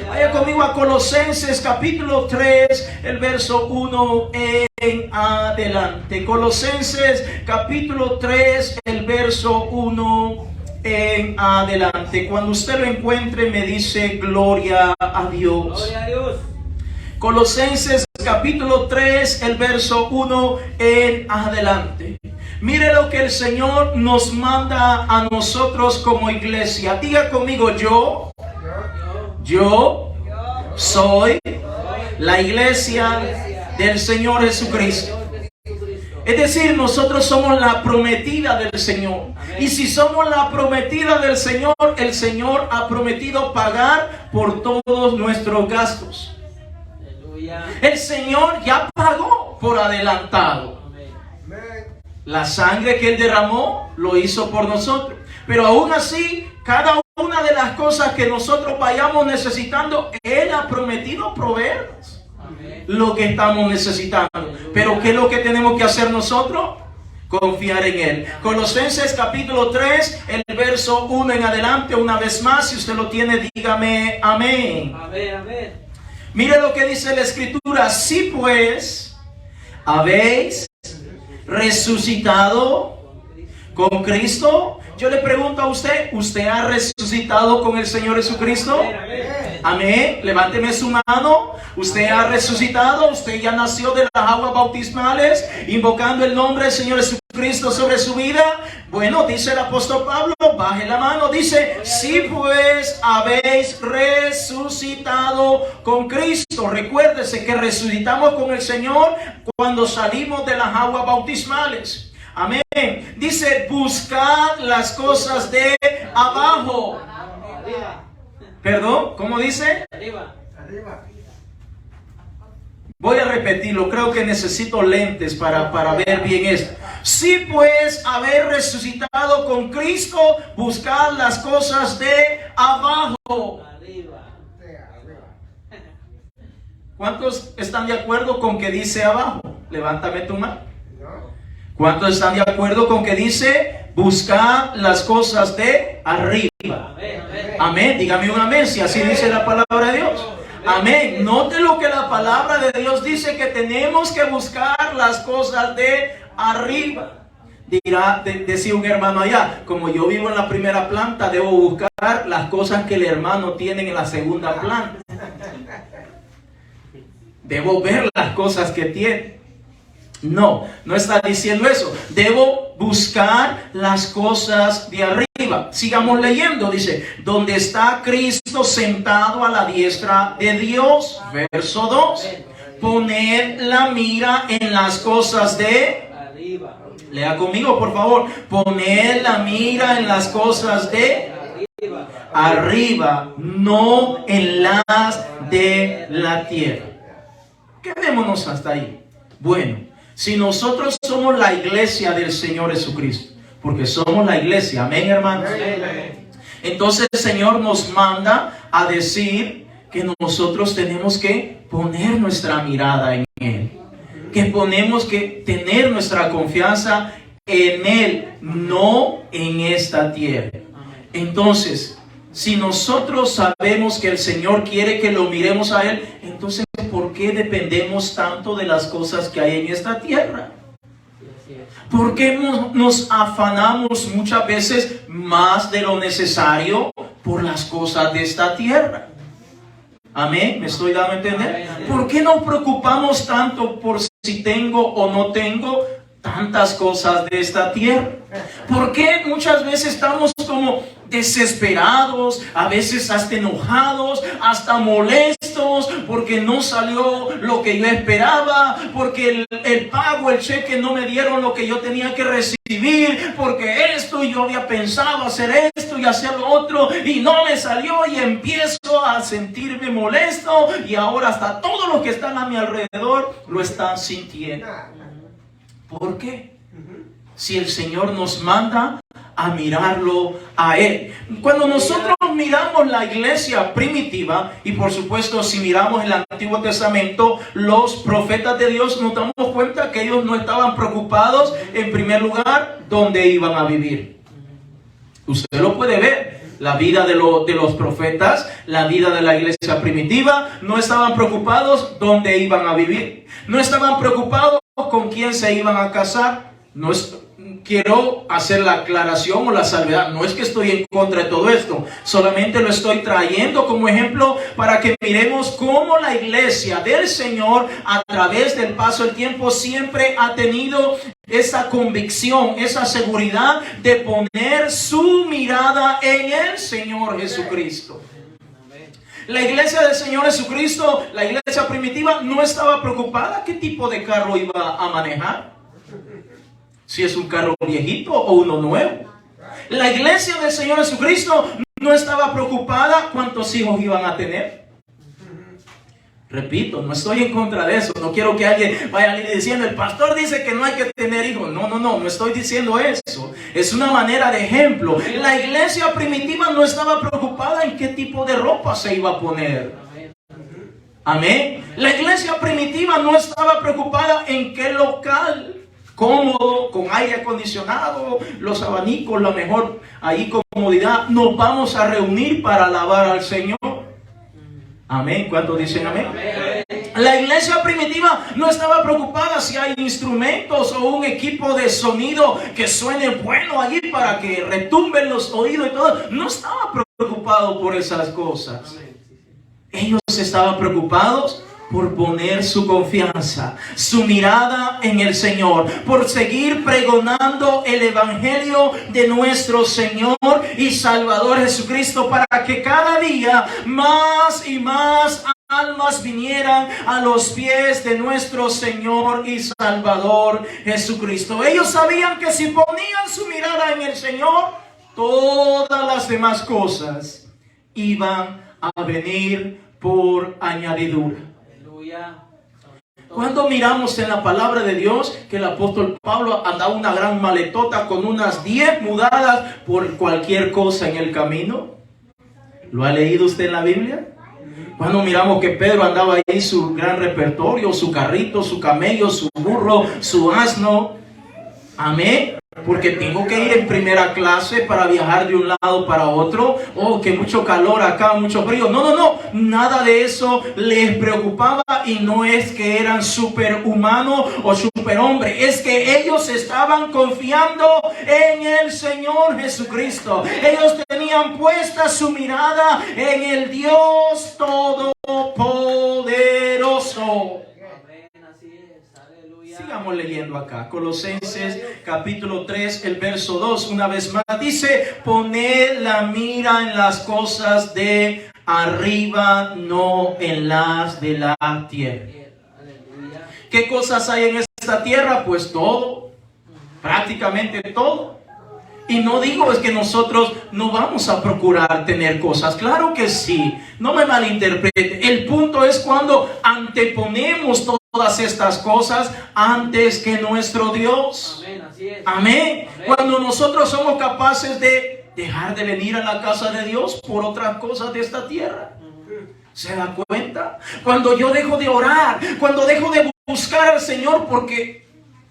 Vaya conmigo a Colosenses capítulo 3, el verso 1 en adelante. Colosenses capítulo 3, el verso 1 en adelante. Cuando usted lo encuentre, me dice: gloria a Dios. Gloria a Dios. Colosenses capítulo 3, el verso 1 en adelante. Mire lo que el Señor nos manda a nosotros como iglesia. Diga conmigo: yo soy la iglesia del Señor Jesucristo. Es decir, nosotros somos la prometida del Señor. Y si somos la prometida del Señor, el Señor ha prometido pagar por todos nuestros gastos. El Señor ya pagó por adelantado. La sangre que Él derramó lo hizo por nosotros. Pero aún así, cada una de las cosas que nosotros vayamos necesitando, Él ha prometido proveernos lo que estamos necesitando. Pero ¿qué es lo que tenemos que hacer nosotros? Confiar en Él. Colosenses capítulo 3, el verso 1 en adelante, una vez más, si usted lo tiene, dígame amén. Amén, amén. Mire lo que dice la Escritura. Si pues habéis resucitado con Cristo. Yo le pregunto a usted, ¿usted ha resucitado con el Señor Jesucristo? Amén. Levánteme su mano. Usted ha resucitado. Usted ya nació de las aguas bautismales, invocando el nombre del Señor Jesucristo sobre su vida. Bueno, dice el apóstol Pablo, baje la mano, dice, si pues habéis resucitado con Cristo. Recuérdese que resucitamos con el Señor cuando salimos de las aguas bautismales. Amén. Dice, buscad las cosas de abajo. Arriba. Perdón, ¿cómo dice? Arriba. Voy a repetirlo, creo que necesito lentes para ver bien esto. Si pues haber resucitado con Cristo, buscad las cosas de abajo. Arriba. ¿Cuántos están de acuerdo con que dice abajo? Levántame tu mano. ¿Cuántos están de acuerdo con que dice buscad las cosas de arriba? Amén, amén. Amén, dígame un amén si así dice la palabra de Dios. Amén. Note lo que la palabra de Dios dice, que tenemos que buscar las cosas de arriba. Decía un hermano allá, como yo vivo en la primera planta, debo buscar las cosas que el hermano tiene en la segunda planta. Debo ver las cosas que tiene. No, no está diciendo eso. Debo buscar las cosas de arriba. Sigamos leyendo, dice, donde está Cristo sentado a la diestra de Dios. Verso 2. Poned la mira en las cosas de Arriba. Lea conmigo, por favor. Poned la mira en las cosas de arriba, no en las de la tierra. Quedémonos hasta ahí. Bueno, si nosotros somos la iglesia del Señor Jesucristo, porque somos la iglesia, amén, hermanos. Entonces el Señor nos manda a decir que nosotros tenemos que poner nuestra mirada en Él, que tenemos que tener nuestra confianza en Él, no en esta tierra. Entonces, si nosotros sabemos que el Señor quiere que lo miremos a Él, entonces ¿por qué dependemos tanto de las cosas que hay en esta tierra? ¿Por qué nos afanamos muchas veces más de lo necesario por las cosas de esta tierra? Amén, ¿me estoy dando a entender? ¿Por qué nos preocupamos tanto por si tengo o no tengo tantas cosas de esta tierra? ¿Por qué muchas veces estamos como desesperados, a veces hasta enojados, hasta molestos, porque no salió lo que yo esperaba, porque el pago, el cheque no me dieron lo que yo tenía que recibir, porque esto, yo había pensado hacer esto y hacer lo otro y no me salió, y empiezo a sentirme molesto, y ahora hasta todos los que están a mi alrededor lo están sintiendo? ¿Por qué? Si el Señor nos manda a mirarlo a Él. Cuando nosotros miramos la iglesia primitiva, y por supuesto si miramos el Antiguo Testamento, los profetas de Dios, nos damos cuenta que ellos no estaban preocupados en primer lugar dónde iban a vivir. Usted lo puede ver. La vida de los profetas, la vida de la iglesia primitiva, no estaban preocupados dónde iban a vivir. No estaban preocupados con quién se iban a casar. Quiero hacer la aclaración o la salvedad. No es que estoy en contra de todo esto. Solamente lo estoy trayendo como ejemplo para que miremos cómo la iglesia del Señor, a través del paso del tiempo, siempre ha tenido esa convicción, esa seguridad de poner su mirada en el Señor Jesucristo. La iglesia del Señor Jesucristo, la iglesia primitiva, no estaba preocupada qué tipo de carro iba a manejar. Si es un carro viejito o uno nuevo. La iglesia del Señor Jesucristo no estaba preocupada cuántos hijos iban a tener. Repito, no estoy en contra de eso. No quiero que alguien vaya diciendo, el pastor dice que no hay que tener hijos. No estoy diciendo eso. Es una manera de ejemplo. La iglesia primitiva no estaba preocupada en qué tipo de ropa se iba a poner. Amén. La iglesia primitiva no estaba preocupada en qué local cómodo, con aire acondicionado, los abanicos, la mejor ahí comodidad, nos vamos a reunir para alabar al Señor. Amén. ¿Cuántos dicen amén? La iglesia primitiva no estaba preocupada si hay instrumentos o un equipo de sonido que suene bueno allí para que retumben los oídos y todo. No estaba preocupado por esas cosas. Ellos estaban preocupados por poner su confianza, su mirada en el Señor, por seguir pregonando el evangelio de nuestro Señor y Salvador Jesucristo, para que cada día más y más almas vinieran a los pies de nuestro Señor y Salvador Jesucristo. Ellos sabían que si ponían su mirada en el Señor, todas las demás cosas iban a venir por añadidura. Cuando miramos en la palabra de Dios que el apóstol Pablo andaba una gran maletota con unas 10 mudadas por cualquier cosa en el camino. ¿Lo ha leído usted en la Biblia? Cuando miramos que Pedro andaba ahí su gran repertorio, su carrito, su camello, su burro, su asno. Amén. Porque tengo que ir en primera clase para viajar de un lado para otro. Oh, que mucho calor acá, mucho frío. No. Nada de eso les preocupaba, y no es que eran superhumanos o superhombres. Es que ellos estaban confiando en el Señor Jesucristo. Ellos tenían puesta su mirada en el Dios Todopoderoso. Sigamos leyendo acá, Colosenses capítulo 3, el verso 2, una vez más dice: poned la mira en las cosas de arriba, no en las de la tierra. ¿Qué cosas hay en esta tierra? Pues todo, prácticamente todo. Y no digo es que nosotros no vamos a procurar tener cosas. Claro que sí. No me malinterprete. El punto es cuando anteponemos todas estas cosas antes que nuestro Dios. Amén, así es. Amén. Cuando nosotros somos capaces de dejar de venir a la casa de Dios por otras cosas de esta tierra. ¿Se da cuenta? Cuando yo dejo de orar, cuando dejo de buscar al Señor porque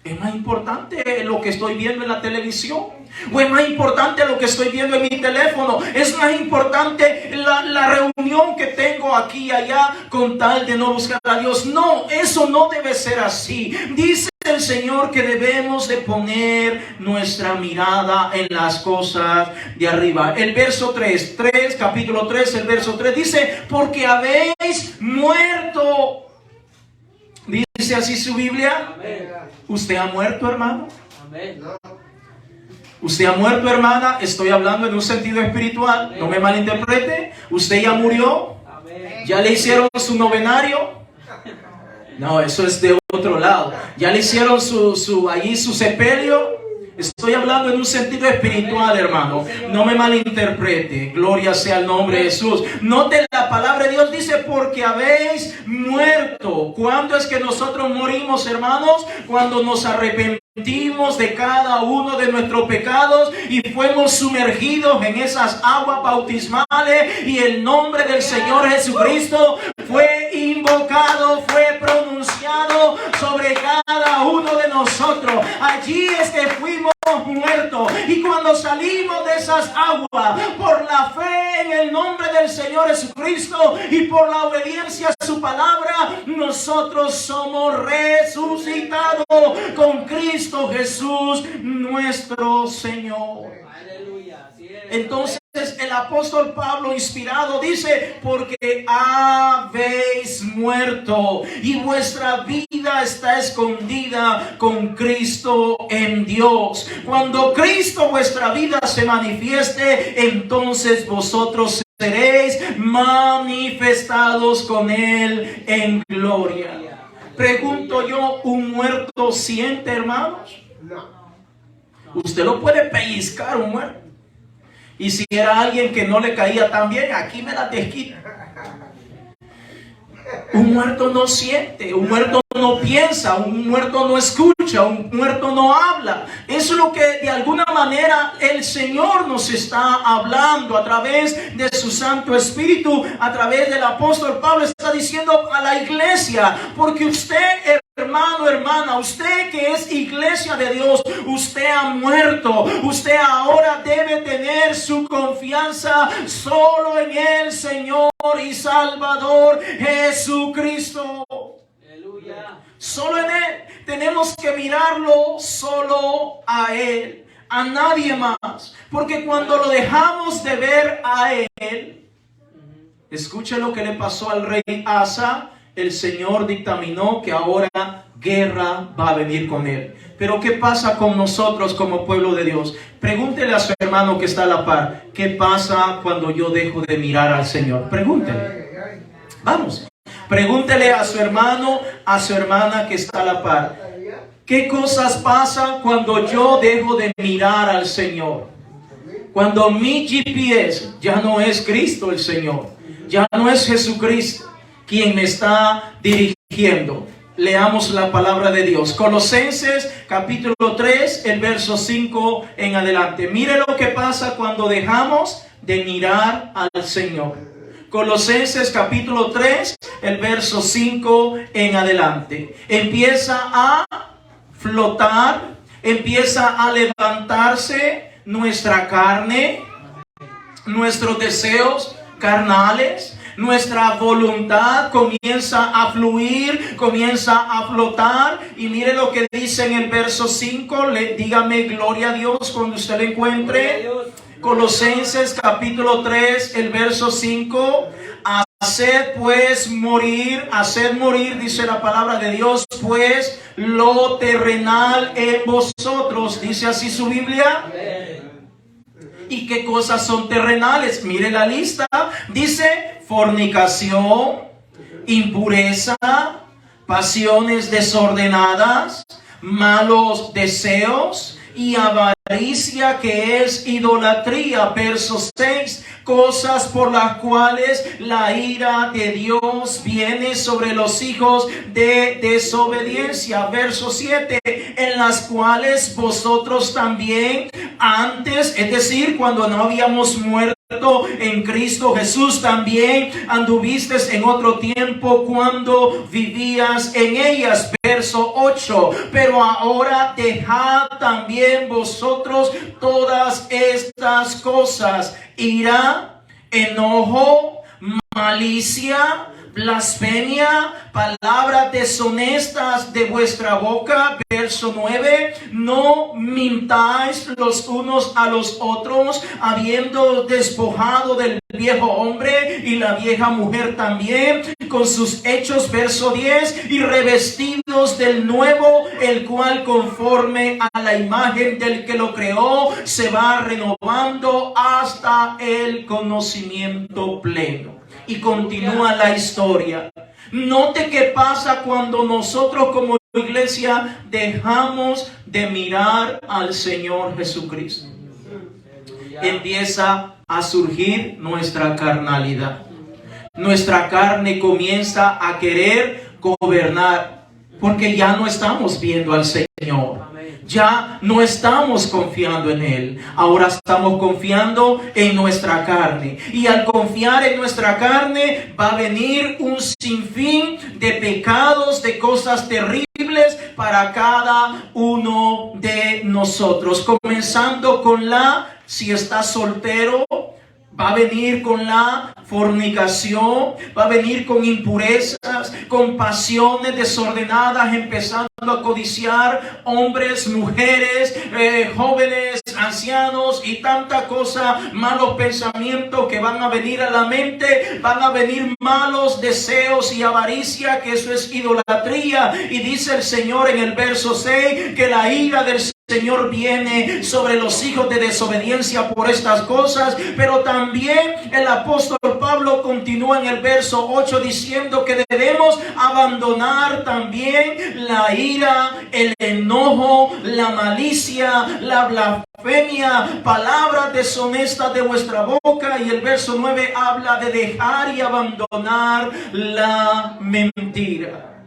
es más importante lo que estoy viendo en la televisión, o es más importante lo que estoy viendo en mi teléfono, es más importante la reunión que tengo aquí y allá con tal de no buscar a Dios. No, eso no debe ser así. Dice el Señor que debemos de poner nuestra mirada en las cosas de arriba. El verso 3, capítulo 3, el verso 3 dice: porque habéis muerto. Dice así su Biblia. Amén. ¿Usted ha muerto, hermano? Amén. ¿Usted ha muerto, hermana? Estoy hablando en un sentido espiritual. No me malinterprete. ¿Usted ya murió? Amén. ¿Ya le hicieron su novenario? No, eso es de otro lado. ¿Ya le hicieron su sepelio? Estoy hablando en un sentido espiritual, hermano. No me malinterprete. Gloria sea el nombre de Jesús. Note, la palabra de Dios dice: porque habéis muerto. ¿Cuándo es que nosotros morimos, hermanos? Cuando nos arrepentimos de cada uno de nuestros pecados y fuimos sumergidos en esas aguas bautismales, y el nombre del Señor Jesucristo fue invocado, fue pronunciado sobre cada uno de nosotros. Allí es que fuimos muertos, y cuando salimos de esas aguas por la fe en el nombre del Señor Jesucristo y por la obediencia a su palabra, nosotros somos resucitados con Cristo Jesús nuestro Señor. Aleluya. Así es. Entonces el apóstol Pablo, inspirado, dice: porque habéis muerto y vuestra vida está escondida con Cristo en Dios. Cuando Cristo vuestra vida se manifieste, entonces vosotros seréis manifestados con Él en gloria. Pregunto yo, ¿un muerto siente, hermanos? Usted lo puede pellizcar, un muerto. Y si era alguien que no le caía tan bien, aquí me la desquita. Un muerto no siente, un muerto no piensa, un muerto no escucha, un muerto no habla. Eso es lo que de alguna manera el Señor nos está hablando a través de su Santo Espíritu, a través del apóstol Pablo. Está diciendo a la iglesia, porque usted, hermano, hermana, usted que es iglesia de Dios, usted ha muerto. Usted ahora debe tener su confianza solo en el Señor y Salvador Jesucristo. Aleluya. Solo en Él. Tenemos que mirarlo solo a Él, a nadie más. Porque cuando lo dejamos de ver a Él, escuche lo que le pasó al rey Asa. El Señor dictaminó que ahora guerra va a venir con él. Pero ¿qué pasa con nosotros como pueblo de Dios? Pregúntele a su hermano que está a la par, ¿qué pasa cuando yo dejo de mirar al Señor? Pregúntele. Vamos. Pregúntele a su hermano, a su hermana que está a la par. ¿Qué cosas pasan cuando yo dejo de mirar al Señor? Cuando mi GPS ya no es Cristo el Señor, ya no es Jesucristo quien me está dirigiendo. Leamos la palabra de Dios. Colosenses capítulo 3, el verso 5 en adelante. Mire lo que pasa cuando dejamos de mirar al Señor. Colosenses capítulo 3, el verso 5 en adelante. Empieza a flotar, empieza a levantarse nuestra carne, nuestros deseos carnales. Nuestra voluntad comienza a fluir, comienza a flotar. Y mire lo que dice en el verso 5. Dígame gloria a Dios cuando usted lo encuentre. Colosenses capítulo 3, el verso 5. Haced morir, dice la palabra de Dios, pues lo terrenal en vosotros. Dice así su Biblia. ¿Y qué cosas son terrenales? Mire la lista. Dice fornicación, impureza, pasiones desordenadas, malos deseos y avaricia, que es idolatría. Verso 6. Cosas por las cuales la ira de Dios viene sobre los hijos de desobediencia. Verso 7. En las cuales vosotros también antes, es decir, cuando no habíamos muerto en Cristo Jesús, también anduviste en otro tiempo cuando vivías en ellas. Verso 8. Pero ahora dejad también vosotros todas estas cosas: ira, enojo, malicia, blasfemia, palabras deshonestas de vuestra boca. Verso 9. No mintáis los unos a los otros, habiendo despojado del viejo hombre y la vieja mujer también con sus hechos. Verso 10. Y revestidos del nuevo, el cual conforme a la imagen del que lo creó se va renovando hasta el conocimiento pleno. Y continúa la historia. Note qué pasa cuando nosotros como iglesia dejamos de mirar al Señor Jesucristo. Empieza a surgir nuestra carnalidad. Nuestra carne comienza a querer gobernar, porque ya no estamos viendo al Señor. Ya no estamos confiando en Él. Ahora estamos confiando en nuestra carne. Y al confiar en nuestra carne va a venir un sinfín de pecados, de cosas terribles para cada uno de nosotros. Comenzando con si estás soltero, va a venir con la fornicación, va a venir con impurezas, con pasiones desordenadas, empezando a codiciar hombres, mujeres, jóvenes, ancianos y tanta cosa, malos pensamientos que van a venir a la mente, van a venir malos deseos y avaricia, que eso es idolatría. Y dice el Señor en el verso 6 que la ira del Señor viene sobre los hijos de desobediencia por estas cosas. Pero también el apóstol Pablo Pablo continúa en el verso 8 diciendo que debemos abandonar también la ira, el enojo, la malicia, la blasfemia, palabras deshonestas de vuestra boca. Y el verso 9 habla de dejar y abandonar la mentira.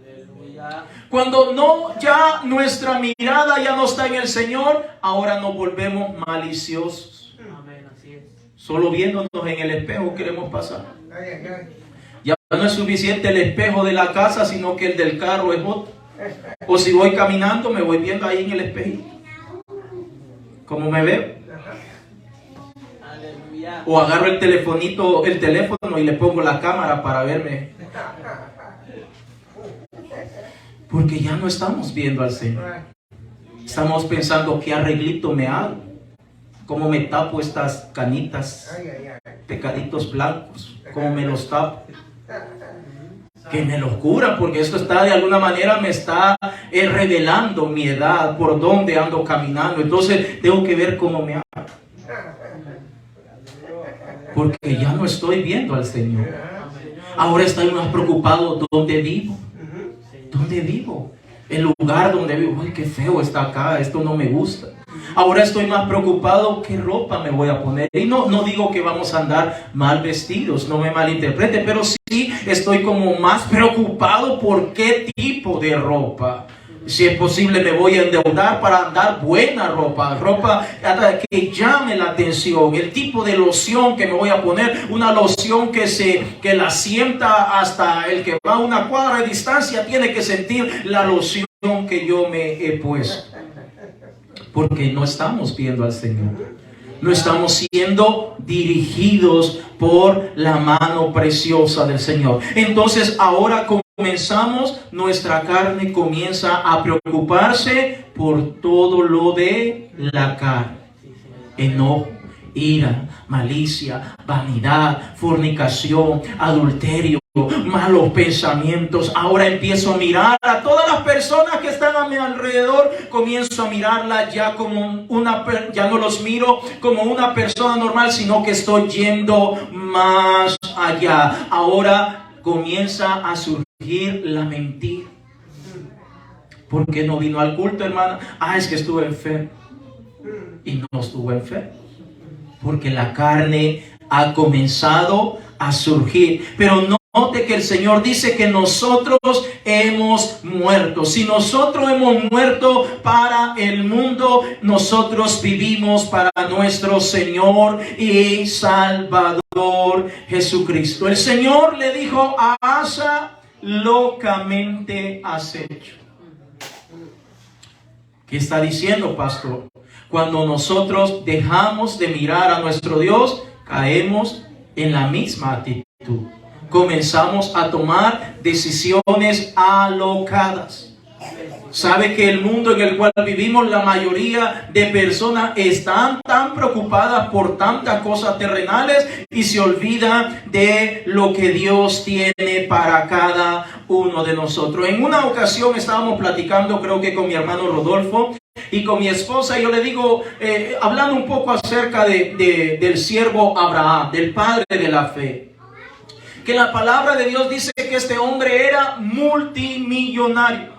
Cuando ya nuestra mirada ya no está en el Señor, ahora nos volvemos maliciosos. Amén, así es. Solo viéndonos en el espejo queremos pasar. Ya no es suficiente el espejo de la casa, sino que el del carro es otro. O si voy caminando, me voy viendo ahí en el espejo. ¿Cómo me veo? Aleluya. O agarro el teléfono y le pongo la cámara para verme. Porque ya no estamos viendo al Señor. Estamos pensando qué arreglito me hago. Cómo me tapo estas canitas, pecaditos blancos. Cómo me los tapo. Que me los cura, porque esto está de alguna manera me está revelando mi edad, por dónde ando caminando. Entonces tengo que ver cómo me hago. Porque ya no estoy viendo al Señor. Ahora estoy más preocupado dónde vivo. ¿Dónde vivo? El lugar donde vivo. Ay, qué feo está acá, esto no me gusta. Ahora estoy más preocupado qué ropa me voy a poner. Y no digo que vamos a andar mal vestidos, no me malinterprete, pero sí estoy como más preocupado por qué tipo de ropa. Si es posible me voy a endeudar para andar buena ropa que llame la atención, el tipo de loción que me voy a poner, una loción que la sienta hasta el que va a una cuadra de distancia tiene que sentir la loción que yo me he puesto. Porque no estamos viendo al Señor. No estamos siendo dirigidos por la mano preciosa del Señor. Entonces ahora comenzamos, nuestra carne comienza a preocuparse por todo lo de la carne. Enojo, ira, malicia, vanidad, fornicación, adulterio, malos pensamientos. Ahora empiezo a mirar a todas las personas que están a mi alrededor, comienzo a mirarlas ya como ya no los miro como una persona normal, sino que estoy yendo más allá. Ahora comienza a surgir la mentira. ¿Por qué no vino al culto, hermana? Es que estuve enfermo. Y no estuvo enfermo, porque la carne ha comenzado a surgir. Pero note que el Señor dice que nosotros hemos muerto. Si nosotros hemos muerto para el mundo, nosotros vivimos para nuestro Señor y Salvador Jesucristo. El Señor le dijo a Asa: locamente has hecho. ¿Qué está diciendo, pastor? Cuando nosotros dejamos de mirar a nuestro Dios, caemos en la misma actitud. Comenzamos a tomar decisiones alocadas. Sabe que el mundo en el cual vivimos, la mayoría de personas están tan preocupadas por tantas cosas terrenales y se olvidan de lo que Dios tiene para cada uno de nosotros. En una ocasión estábamos platicando, creo que con mi hermano Rodolfo y con mi esposa, y yo le digo, hablando un poco acerca del siervo Abraham, del padre de la fe, que la palabra de Dios dice que este hombre era multimillonario.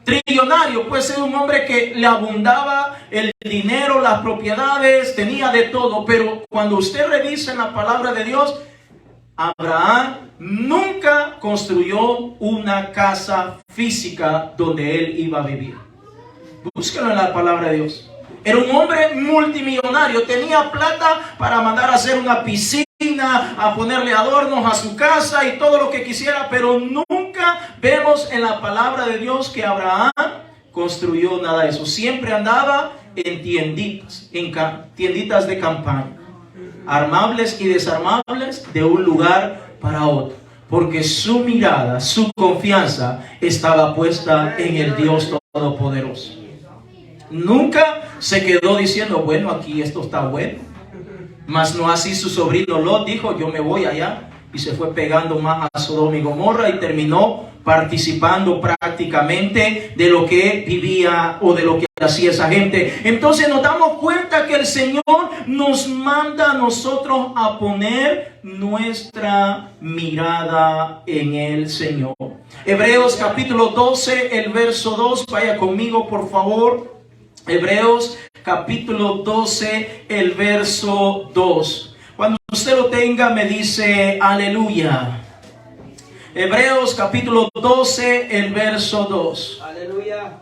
Trillonario, pues era un hombre que le abundaba el dinero, las propiedades, tenía de todo. Pero cuando usted revisa en la palabra de Dios, Abraham nunca construyó una casa física donde él iba a vivir. Búsquenlo en la palabra de Dios. Era un hombre multimillonario, tenía plata para mandar a hacer una piscina, a ponerle adornos a su casa y todo lo que quisiera, pero nunca vemos en la palabra de Dios que Abraham construyó nada de eso. Siempre andaba en tienditas de campaña, armables y desarmables de un lugar para otro, porque su mirada, su confianza estaba puesta en el Dios Todopoderoso. Nunca se quedó diciendo, bueno, aquí esto está bueno. Mas no así su sobrino Lot dijo, yo me voy allá y se fue pegando más a Sodoma y Gomorra y terminó participando prácticamente de lo que vivía o de lo que hacía esa gente. Entonces nos damos cuenta que el Señor nos manda a nosotros a poner nuestra mirada en el Señor. Hebreos capítulo 12, el verso 2, vaya conmigo por favor. Hebreos capítulo 12, el verso 2. Cuando usted lo tenga me dice aleluya. Hebreos capítulo 12, el verso 2. Aleluya.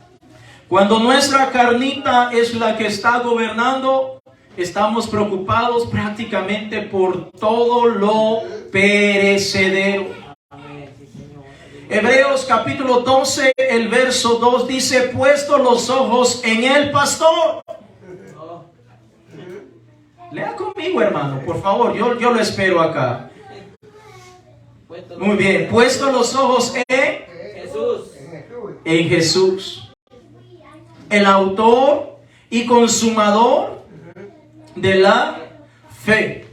Cuando nuestra carnita es la que está gobernando, estamos preocupados prácticamente por todo lo perecedero. Amén, sí, Señor. Hebreos capítulo 12, el verso 2 dice, puesto los ojos en el pastor. Oh, Lea conmigo, hermano, por favor, yo lo espero acá. Muy bien, puesto los ojos Jesús. en Jesús, el autor y consumador de la fe,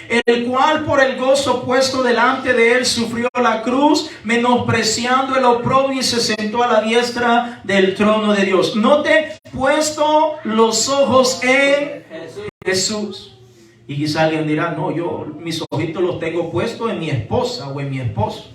el cual por el gozo puesto delante de él sufrió la cruz, menospreciando el oprobio y se sentó a la diestra del trono de Dios. Note, puesto los ojos en Jesús. Y quizá alguien dirá, no, yo mis ojitos los tengo puestos en mi esposa o en mi esposo.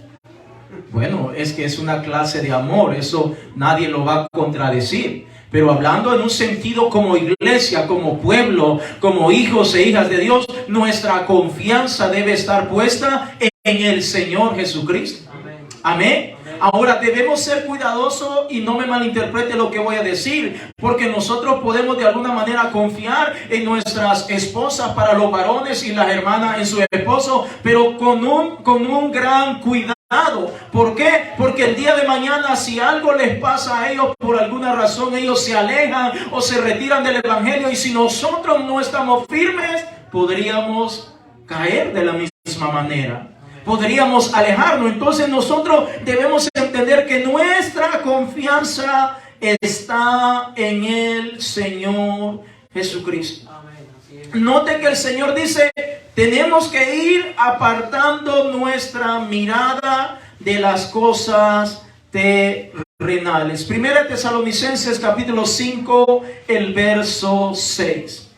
Bueno, es que es una clase de amor, eso nadie lo va a contradecir. Pero hablando en un sentido como iglesia, como pueblo, como hijos e hijas de Dios, nuestra confianza debe estar puesta en el Señor Jesucristo. Amén. Amén. Ahora debemos ser cuidadosos y no me malinterprete lo que voy a decir, porque nosotros podemos de alguna manera confiar en nuestras esposas para los varones y las hermanas en su esposo, pero con un gran cuidado. ¿Por qué? Porque el día de mañana si algo les pasa a ellos por alguna razón, ellos se alejan o se retiran del evangelio, y si nosotros no estamos firmes, podríamos caer de la misma manera. Podríamos alejarnos. Entonces nosotros debemos entender que nuestra confianza está en el Señor Jesucristo. Amén. Así es. Note que el Señor dice, tenemos que ir apartando nuestra mirada de las cosas terrenales. Primera Tesalonicenses capítulo 5, el verso 6.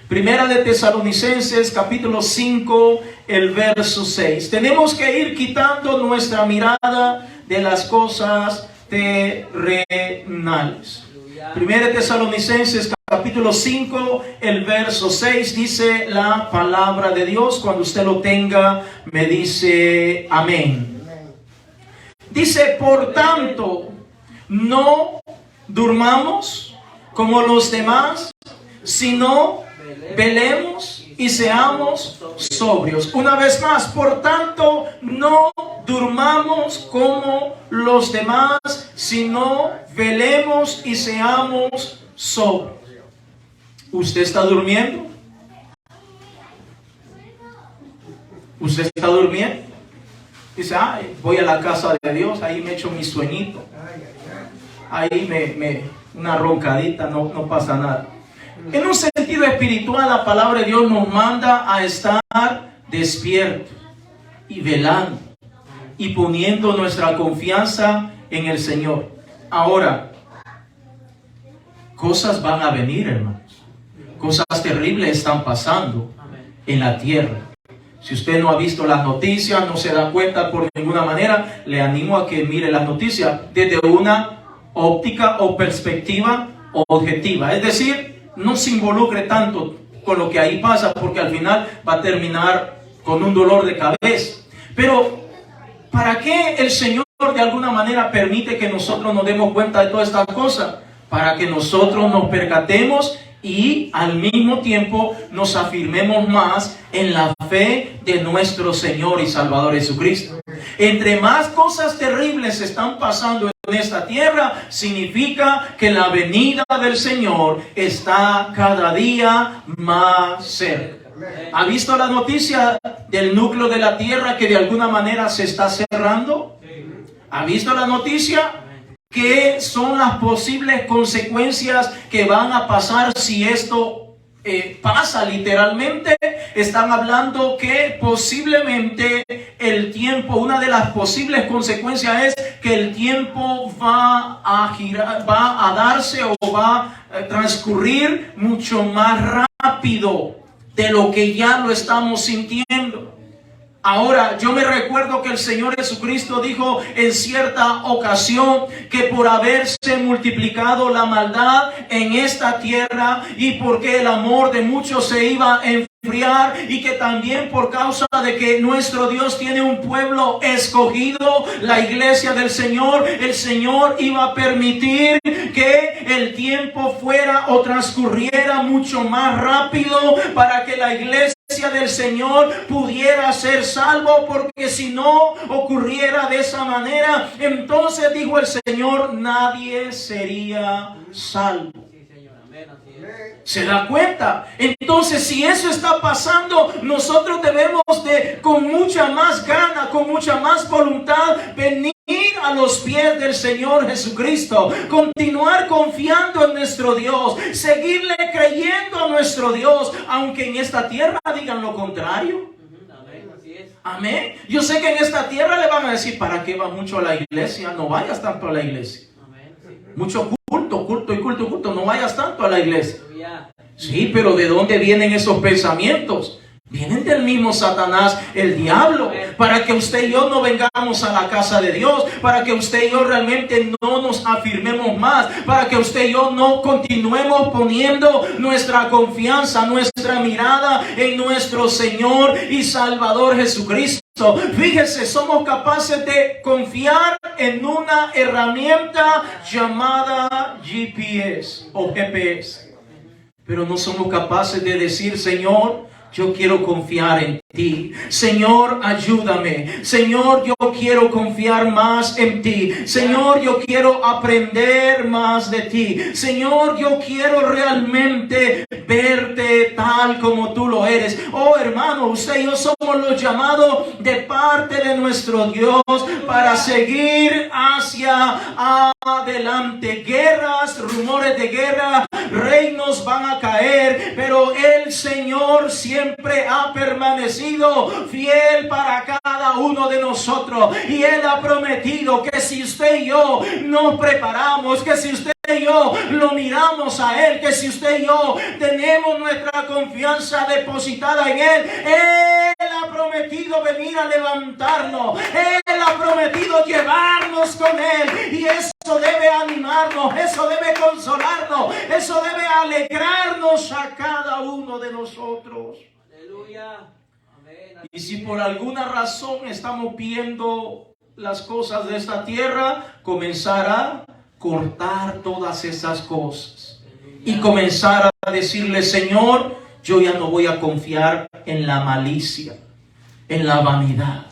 Primera de Tesalonicenses capítulo 5, el verso 6. Tenemos que ir quitando nuestra mirada de las cosas terrenales. Primera de Tesalonicenses capítulo 5, el verso 6 dice la palabra de Dios. Cuando usted lo tenga, me dice amén. Dice, por tanto, no durmamos como los demás, sino velemos y seamos sobrios. Una vez más, por tanto, no durmamos como los demás, sino velemos y seamos sobrios. ¿Usted está durmiendo? ¿Usted está durmiendo? Dice, ay, voy a la casa de Dios, ahí me echo mi sueñito. Ahí una roncadita, no pasa nada. En un sentido espiritual, la palabra de Dios nos manda a estar despiertos y velando y poniendo nuestra confianza en el Señor. Ahora, cosas van a venir, hermanos. Cosas terribles están pasando en la tierra. Si usted no ha visto las noticias, no se da cuenta por ninguna manera, le animo a que mire las noticias desde una óptica o perspectiva objetiva. Es decir, no se involucre tanto con lo que ahí pasa, porque al final va a terminar con un dolor de cabeza. Pero, ¿para qué el Señor de alguna manera permite que nosotros nos demos cuenta de todas estas cosas? Para que nosotros nos percatemos y al mismo tiempo nos afirmemos más en la fe de nuestro Señor y Salvador Jesucristo. Entre más cosas terribles están pasando en esta tierra, significa que la venida del Señor está cada día más cerca. ¿Ha visto la noticia del núcleo de la tierra que de alguna manera se está cerrando? ¿Ha visto la noticia? ¿Qué son las posibles consecuencias que van a pasar si esto pasa literalmente. Están hablando que posiblemente el tiempo, una de las posibles consecuencias es que el tiempo va a girar, va a darse o va a transcurrir mucho más rápido de lo que ya lo estamos sintiendo. Ahora, yo me recuerdo que el Señor Jesucristo dijo en cierta ocasión que por haberse multiplicado la maldad en esta tierra y porque el amor de muchos se iba a enfriar, y que también por causa de que nuestro Dios tiene un pueblo escogido, la iglesia del Señor, el Señor iba a permitir que el tiempo fuera o transcurriera mucho más rápido para que la iglesia del Señor pudiera ser salvo, porque si no ocurriera de esa manera, entonces dijo el Señor, nadie sería salvo. ¿Se da cuenta? Entonces, si eso está pasando, nosotros debemos de, con mucha más gana, con mucha más voluntad, venir a los pies del Señor Jesucristo, continuar confiando en nuestro Dios, seguirle creyendo a nuestro Dios, aunque en esta tierra digan lo contrario. Amén. Yo sé que en esta tierra le van a decir, ¿para qué va mucho a la iglesia? No vayas tanto a la iglesia. Mucho culto, no vayas tanto a la iglesia. Sí, pero ¿de dónde vienen esos pensamientos? Vienen del mismo Satanás, el diablo, para que usted y yo no vengamos a la casa de Dios, para que usted y yo realmente no nos afirmemos más, para que usted y yo no continuemos poniendo nuestra confianza, nuestra mirada en nuestro Señor y Salvador Jesucristo. Fíjese, somos capaces de confiar en una herramienta llamada GPS o GPS, pero no somos capaces de decir, Señor, yo quiero confiar en ti. Señor, ayúdame. Señor, yo quiero confiar más en ti. Señor, yo quiero aprender más de ti. Señor, yo quiero realmente verte tal como tú lo eres. Oh, hermano, usted y yo somos los llamados de parte de nuestro Dios para seguir hacia adelante. Guerras, rumores de guerra, reinos van a caer, pero el Señor siempre ha permanecido fiel para cada uno de nosotros, y Él ha prometido que si usted y yo nos preparamos, que si usted y yo lo miramos a Él, que si usted y yo tenemos nuestra confianza depositada en Él, Él ha prometido venir a levantarnos, Él ha prometido llevarnos con Él, y eso debe animarnos, eso debe consolarnos, eso debe alegrarnos a cada uno de nosotros. Aleluya. Amén. Y si por alguna razón estamos viendo las cosas de esta tierra, comenzar a cortar todas esas cosas y comenzar a decirle, Señor, yo ya no voy a confiar en la malicia, en la vanidad,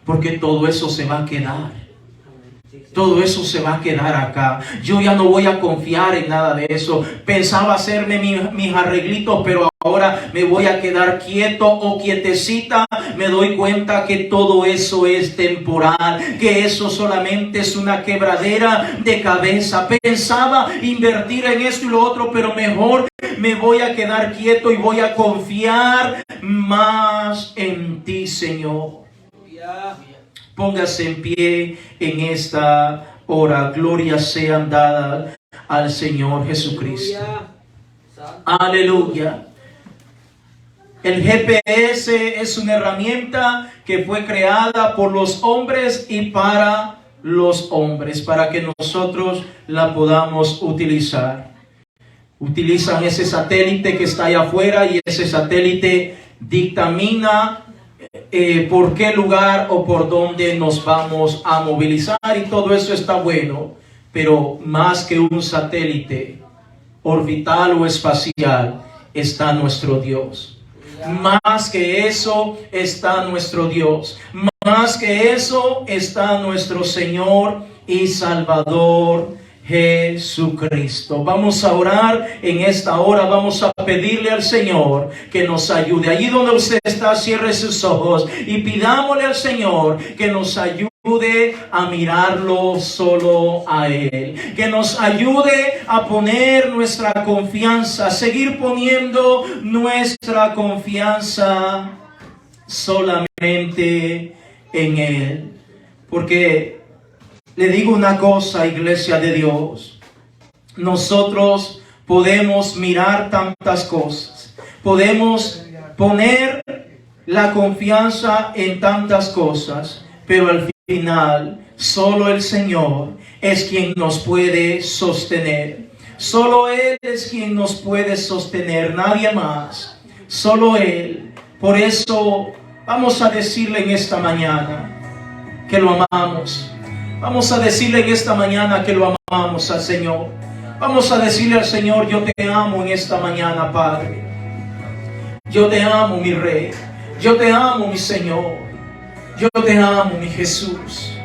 porque todo eso se va a quedar. Todo eso se va a quedar acá. Yo ya no voy a confiar en nada de eso. Pensaba hacerme mis arreglitos, pero ahora me voy a quedar quieto o quietecita. Me doy cuenta que todo eso es temporal, que eso solamente es una quebradera de cabeza. Pensaba invertir en esto y lo otro, pero mejor me voy a quedar quieto y voy a confiar más en ti, Señor. Póngase en pie en esta hora. Gloria sean dadas al Señor Jesucristo. Aleluya. El GPS es una herramienta que fue creada por los hombres y para los hombres, para que nosotros la podamos utilizar. Utilizan ese satélite que está allá afuera, y ese satélite dictamina por qué lugar o por dónde nos vamos a movilizar, y todo eso está bueno, pero más que un satélite orbital o espacial está nuestro Dios. Más que eso está nuestro Dios. Más que eso está nuestro Señor y Salvador Jesucristo. Vamos a orar en esta hora. Vamos a pedirle al Señor que nos ayude. Allí donde usted está, cierre sus ojos y pidámosle al Señor que nos ayude ayude a mirarlo solo a Él, que nos ayude a poner nuestra confianza, a seguir poniendo nuestra confianza solamente en Él. Porque le digo una cosa, iglesia de Dios, nosotros podemos mirar tantas cosas, podemos poner la confianza en tantas cosas, pero al final solo el Señor es quien nos puede sostener. Solo Él es quien nos puede sostener, nadie más, solo Él. Por eso vamos a decirle en esta mañana que lo amamos. Vamos a decirle en esta mañana que lo amamos al Señor. Vamos a decirle al Señor: yo te amo en esta mañana, Padre. Yo te amo, mi Rey. Yo te amo, mi Señor. Yo te amo, mi Jesús.